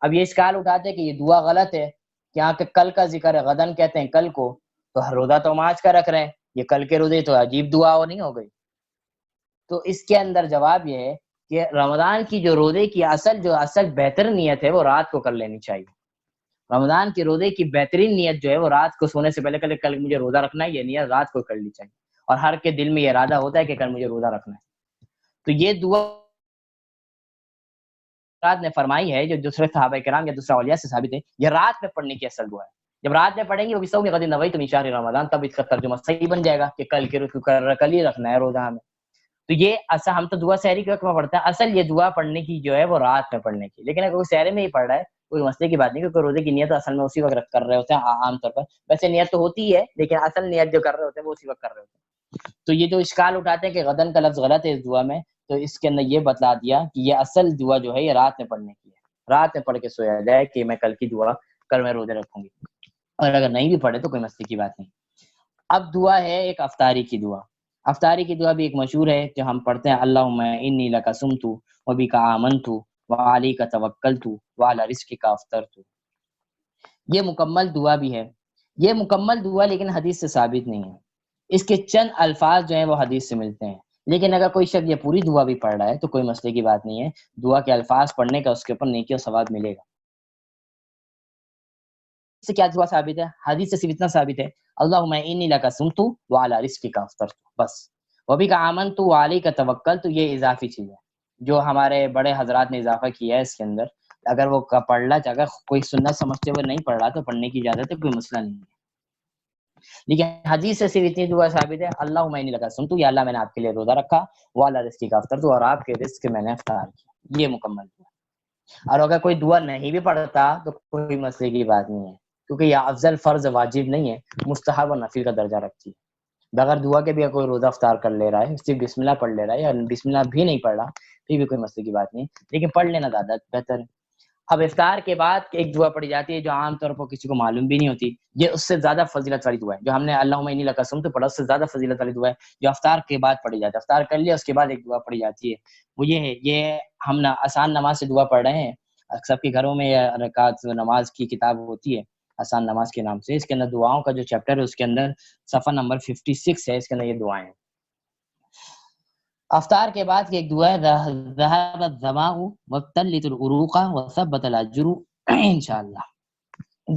اب یہ اشکال اٹھاتے ہیں کہ یہ دعا غلط ہے, کیا کہ کل کا ذکر ہے, غدن کہتے ہیں کل کو, تو روزہ تو ہم آج کا رکھ رہے ہیں, یہ کل کے روزے تو عجیب دعا ہو نہیں ہو گئی. تو اس کے اندر جواب یہ ہے کہ رمضان کی جو روزے کی اصل بہتر نیت ہے وہ رات کو کر لینی چاہیے. رمضان کے روزے کی بہترین نیت جو ہے وہ رات کو سونے سے پہلے کل مجھے روزہ رکھنا ہے, یہ نیت رات کو کرنی چاہیے. اور ہر کے دل میں یہ ارادہ ہوتا ہے کہ کل مجھے روزہ رکھنا ہے. تو یہ دعا نے فرمائی ہے جو دوسرے صحابہ کرام یا دوسرے اولیاء سے ثابت ہے, یہ رات میں پڑھنے کی اصل دعا ہے. جب رات میں پڑھیں گے وہ بِصَوْمِ غَدٍ نَوَيْتُ مِنْ شَهْرِ رمضان, تب اس کا ترجمہ صحیح بن جائے گا کہ کل ہی رکھنا ہے روزہ ہمیں. تو یہ اصل ہم تو دعا سحری کے وقت میں پڑھتے ہیں, اصل یہ دعا پڑھنے کی جو ہے وہ رات میں پڑھنے کی. لیکن اگر کوئی سحری میں ہی پڑھ رہا ہے کوئی مسئلے کی بات نہیں, کیونکہ روزے کی نیت اصل میں اسی وقت کر رہے ہوتے ہیں عام طور پر. ویسے نیت تو ہوتی ہے لیکن اصل نیت جو کر رہے ہوتے ہیں وہ اسی وقت کر رہے ہوتے ہیں. تو یہ جو اشکال اٹھاتے ہیں کہ غدن کا لفظ غلط ہے اس دعا میں, تو اس کے اندر یہ بتلا دیا کہ یہ اصل دعا جو ہے یہ رات میں پڑھنے کی ہے. رات میں پڑھ کے سویا جائے کہ میں کل کی دعا کل میں روزے رکھوں گی, اور اگر نہیں بھی پڑھے تو کوئی مسئلے کی بات نہیں. اب دعا ہے ایک افطاری کی دعا. افطاری کی دعا بھی ایک مشہور ہے جو ہم پڑھتے ہیں, اللہم انی لک صمت وبک آمنت وعلیک توکلت وعلی رزقک افطرت. یہ مکمل دعا بھی ہے, یہ مکمل دعا لیکن حدیث سے ثابت نہیں ہے. اس کے چند الفاظ جو ہیں وہ حدیث سے ملتے ہیں, لیکن اگر کوئی شخص یہ پوری دعا بھی پڑھ رہا ہے تو کوئی مسئلے کی بات نہیں ہے. دعا کے الفاظ پڑھنے کا اس کے اوپر نیکی اور ثواب ملے گا. اس سے کیا دعا ثابت ہے؟ حدیث سے صرف اتنا ثابت ہے, اللہم انی لک صمت وعلی رزقک افطرت, بس. وبک آمنت وعلیک توکلت, یہ اضافی چیز ہے جو ہمارے بڑے حضرات نے اضافہ کیا ہے اس کے اندر. اگر وہ پڑھنا, اگر کوئی سنت سمجھتے ہوئے نہیں پڑھ رہا تو پڑھنے کی اجازت ہے, کوئی مسئلہ نہیں ہے. لیکن حدیث سے صرف اتنی دعا ثابت ہے, اللہم انی لک صمت, یا اللہ میں نے آپ کے لیے روزہ رکھا, وعلی رزقک افطرت, اور آپ کے رزق میں نے افطار کیا. یہ مکمل دعا. اور اگر کوئی دعا نہیں بھی پڑھتا تو کوئی مسئلے کی بات نہیں ہے, کیونکہ یہ افضل فرض واجب نہیں ہے, مستحب اور نفل کا درجہ رکھتی ہے. بغیر دعا کے بھی کوئی روزہ افطار کر لے رہا ہے, صرف بسم اللہ پڑھ لے رہا ہے یا بسم اللہ بھی نہیں پڑھ رہا, پھر بھی کوئی مسئلے کی بات نہیں, لیکن پڑھ لینا زیادہ بہتر ہے. اب افطار کے بعد ایک دعا پڑھی جاتی ہے جو عام طور پر کسی کو معلوم بھی نہیں ہوتی, یہ اس سے زیادہ فضیلت والی دعا ہے. جو ہم نے اللہم انی لک صمت پڑھا اس سے زیادہ فضیلت والی دعا ہے جو افطار کے بعد پڑھی جاتی ہے. افطار کر لیا اس کے بعد ایک دعا پڑھی جاتی ہے, وہ یہ ہے, یہ ہم آسان نماز سے دعا پڑھ رہے ہیں. سب کے گھروں میں رکعت نماز کی کتاب ہوتی ہے آسان نماز کے نام سے, اس کے اندر دعاؤں کا جو چیپٹر ہے اس کے اندر صفحہ نمبر 56 ہے, اس کے اندر یہ دعائیں ہیں. افطار کے بعد کی ایک دعا ہے, ذهب الظمأ وابتلت العروق وثبت الاجر انشاءاللہ.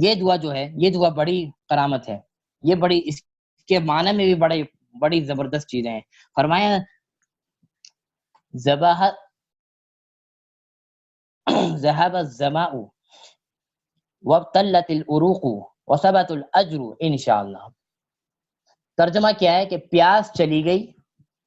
یہ دعا جو ہے یہ دعا بڑی کرامت ہے, یہ بڑی اس
کے معنی میں بھی بڑی زبردست چیزیں ہیں. فرمایا ذهب الظماء وابتلت العروق وثبت الاجر انشاءاللہ. ترجمہ کیا ہے کہ پیاس چلی گئی،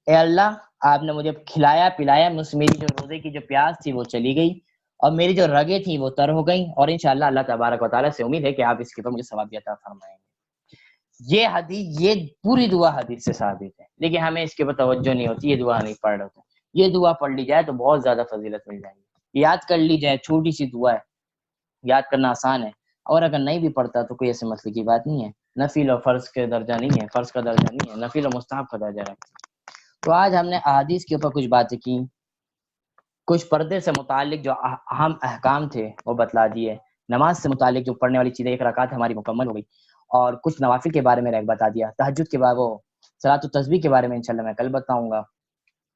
اے اللہ آپ نے مجھے کھلایا پلایا، میری جو روزے کی جو پیاس تھی وہ چلی گئی، اور میری جو رگیں تھیں وہ تر ہو گئیں، اور انشاءاللہ اللہ تبارک و تعالیٰ سے امید ہے کہ آپ اس کے اوپر مجھے ثواب عطا فرمائیں گے. یہ حدیث، یہ پوری دعا حدیث سے ثابت ہے، لیکن ہمیں اس کے اوپر توجہ نہیں ہوتی، یہ دعا نہیں پڑھ رہے. یہ دعا پڑھ لی جائے تو بہت زیادہ فضیلت مل جائے گی. یاد کر لی جائے، چھوٹی سی دعا ہے، یاد کرنا آسان ہے، اور اگر نہیں بھی پڑھتا تو کوئی ایسے مسئلے کی بات نہیں ہے. نفل اور فرض کے درجہ نہیں ہے، فرض کا درجہ نہیں ہے، نفل اور مستحب کا درجہ رکھتا ہے. تو آج ہم نے احادیث کے اوپر کچھ باتیں کی، کچھ پردے سے متعلق جو اہم احکام تھے وہ بتلا دیے، نماز سے متعلق جو پڑھنے والی چیزیں، 1 رکعت ہماری مکمل ہو گئی، اور کچھ نوافل کے بارے میں بتا دیا. تہجد کے بعد وہ صلاۃ التسبیح کے بارے میں انشاءاللہ میں کل بتاؤں گا،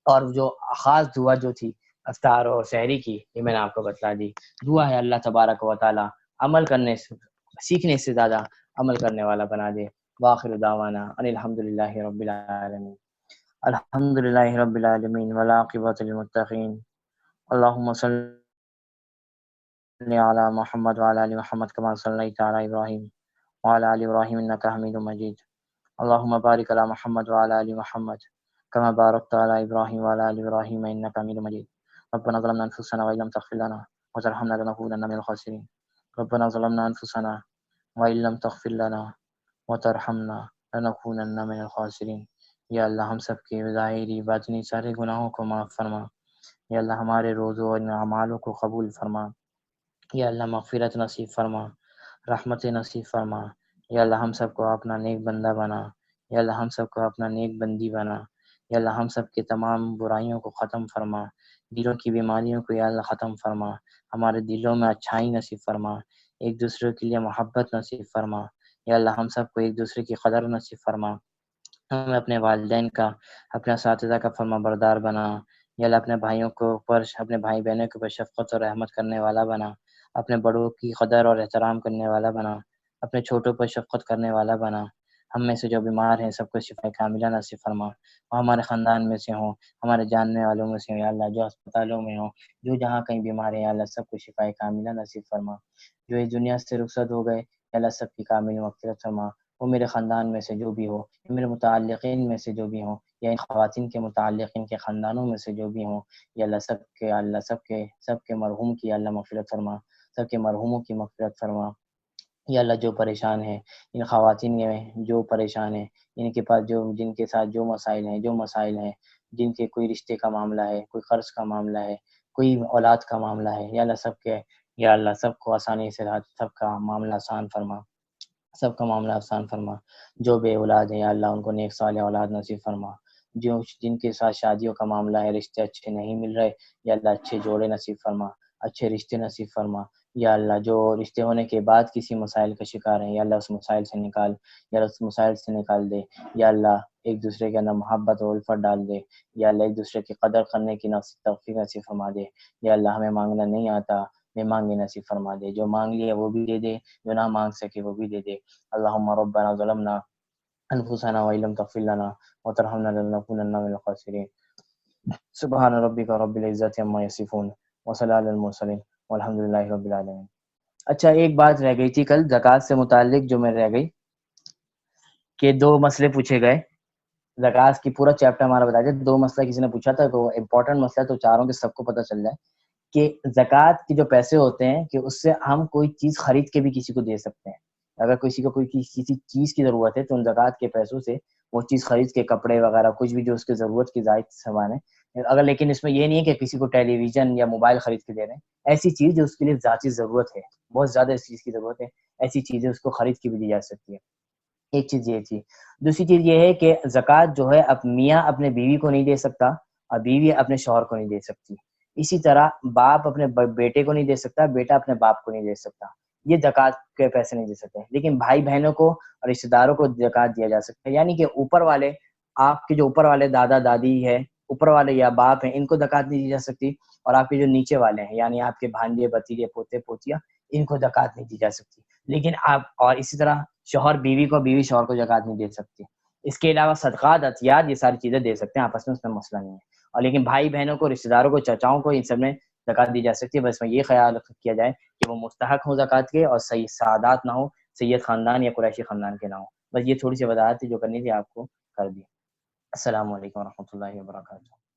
اور جو خاص دعا جو تھی افطار اور سحری کی، یہ میں نے آپ کو بتلا دی. دعا ہے اللہ تبارک و تعالی عمل کرنے سے، سیکھنے سے زیادہ عمل کرنے والا بنا دے. واخر دعوانا ان الحمدللہ رب العالمین. الحمدللہ رب العالمین والعاقبۃ للمتقین. اللهم صل علی محمد وعلى ال محمد كما صليت على ابراہیم وعلى ال ابراہیم انك حمید مجید. اللهم بارک علی محمد وعلى ال محمد كما باركت على ابراہیم وعلى ال ابراہیم انك حمید مجید. ربنا ظلمنا انفسنا وان لم تغفر لنا وترحمنا لنكونن من الخاسرین. ربنا ظلمنا انفسنا وان لم تغفر لنا وترحمنا لنكونن من الخاسرین. یا اللہ ہم سب کے ظاہری باطنی سارے گناہوں کو معاف فرما. یا اللہ ہمارے روزوں اور اعمالوں کو قبول فرما. یا اللہ مغفرت نصیب فرما، رحمت نصیب فرما. یا اللہ ہم سب کو اپنا نیک بندہ بنا. یا اللہ ہم سب کو اپنا نیک بندی بنا. یا اللہ ہم سب کے تمام برائیوں کو ختم فرما، دلوں کی بیماریوں کو یا اللہ ختم فرما. ہمارے دلوں میں اچھائی نصیب فرما، ایک دوسرے کے لیے محبت نصیب فرما. یا اللہ ہم سب کو ایک دوسرے کی قدر نصیب فرما. ہمیں اپنے والدین کا، اپنے اساتذہ کا فرما بردار بنا. یا اللہ اپنے بھائیوں کو اوپر، اپنے بھائی بہنوں کے اوپر شفقت اور رحمت کرنے والا بنا. اپنے بڑوں کی قدر اور احترام کرنے والا بنا. اپنے چھوٹوں پر شفقت کرنے والا بنا. ہم میں سے جو بیمار ہیں سب کو شفا کاملہ نصیب فرما. اور ہمارے خاندان میں سے ہوں، ہمارے جاننے والوں میں سے ہوں، یا اللہ جو اسپتالوں میں ہوں، جو جہاں کہیں بیمار ہیں، یا اللہ سب کو شفا کاملہ نصیب فرما. جو اس دنیا سے رخصت ہو گئے، یا اللہ سب کی کامل مغفرت فرما. وہ میرے خاندان میں سے جو بھی ہو، میرے متعلقین میں سے جو بھی ہوں، یا ان خواتین کے متعلقین کے خاندانوں میں سے جو بھی ہوں، یا اللہ سب کے مرحوم کی اللہ مغفرت فرما، سب کے مرحوموں کی مغفرت فرما. یا اللہ جو پریشان ہیں، ان خواتین میں جو پریشان ہیں، ان کے پاس جن کے ساتھ جو مسائل ہیں، جن کے کوئی رشتے کا معاملہ ہے، کوئی قرض کا معاملہ ہے، کوئی اولاد کا معاملہ ہے، یا اللہ سب کو آسانی سے سب کا معاملہ آسان فرما، سب کا معاملہ آسان فرما. جو بے اولاد ہیں یا اللہ ان کو نیک صالح اولاد نصیب فرما. جن کے ساتھ شادیوں کا معاملہ ہے، رشتے اچھے نہیں مل رہے، یا اللہ اچھے جوڑے نصیب فرما، اچھے رشتے نصیب فرما. یا اللہ جو رشتے ہونے کے بعد کسی مسائل کا شکار ہیں، یا اللہ اس مسائل سے نکال دے. یا اللہ ایک دوسرے کے اندر محبت اور الفت ڈال دے. یا اللہ ایک دوسرے کی قدر کرنے کی توفیق نصیب فرما دے. یا اللہ ہمیں مانگنا نہیں آتا، بے مانگے نصیب فرما دے. جو مانگ لیے وہ بھی دے دے، جو نہ مانگ سکے وہ بھی دے دے. اللہم ربنا ظلمنا انفسنا وان لم تغفر لنا وترحمنا لنكونن من الخاسرین. سبحان ربک رب العزت عما یصفون وسلام علی المرسلین والحمدللہ رب العالمین. اچھا ایک بات رہ گئی تھی کل زکوٰۃ سے متعلق، جو میں رہ گئی کہ 2 مسئلے پوچھے گئے. زکوٰۃ کی پورا چیپٹر ہمارا بتا دیا. 2 مسئلہ کسی نے پوچھا تھا تو امپورٹنٹ مسئلہ تو چاروں کے سب کو پتہ چل جائے کہ زکوٰۃ کے جو پیسے ہوتے ہیں کہ اس سے ہم کوئی چیز خرید کے بھی کسی کو دے سکتے ہیں. اگر کسی کو کسی چیز کی ضرورت ہے تو ان زکوٰۃ کے پیسوں سے وہ چیز خرید کے، کپڑے وغیرہ کچھ بھی جو اس کی ضرورت کی زائد سامان ہے. اگر لیکن اس میں یہ نہیں ہے کہ کسی کو ٹیلی ویژن یا موبائل خرید کے دے رہے ہیں. ایسی چیز جو اس کے لیے ذاتی ضرورت ہے، بہت زیادہ اس چیز کی ضرورت ہے، ایسی چیزیں اس کو خرید کے بھی دی جا سکتی ہے. ایک چیز یہ تھی. دوسری چیز یہ ہے کہ زکوٰۃ جو ہے میاں اپنے بیوی کو نہیں دے سکتا اور بیوی اپنے شوہر کو نہیں دے سکتی. اسی طرح باپ اپنے بیٹے کو نہیں دے سکتا، بیٹا اپنے باپ کو نہیں دے سکتا. یہ زکوٰۃ کے پیسے نہیں دے سکتے. لیکن بھائی بہنوں کو اور رشتہ داروں کو زکوٰۃ دیا جا سکتا ہے. یعنی کہ اوپر والے، آپ کے جو اوپر والے دادا دادی ہے، اوپر والے یا باپ ہیں، ان کو زکوٰۃ نہیں دی جا سکتی. اور آپ کے جو نیچے والے ہیں، یعنی آپ کے بھانجے بھتیجے پوتے پوتیاں، ان کو زکوٰۃ نہیں دی جا سکتی. لیکن آپ، اور اسی طرح شوہر بیوی کو، بیوی شوہر کو زکوٰۃ نہیں دے سکتی.
اس کے علاوہ صدقات، عطیات، یہ ساری چیزیں دے سکتے ہیں آپس میں، اس میں مسئلہ نہیں ہے. اور لیکن بھائی بہنوں کو، رشتہ داروں کو، چچاؤں کو، ان سب میں زکوٰۃ دی جا سکتی ہے. بس میں یہ خیال کیا جائے کہ وہ مستحق ہوں زکوٰۃ کے، اور صحیح سعادات نہ ہو، سید خاندان یا قریشی خاندان کے نہ ہوں. بس یہ تھوڑی سی وضاحت تھی جو کرنی تھی، آپ کو کر دی. السلام علیکم ورحمۃ اللہ وبرکاتہ.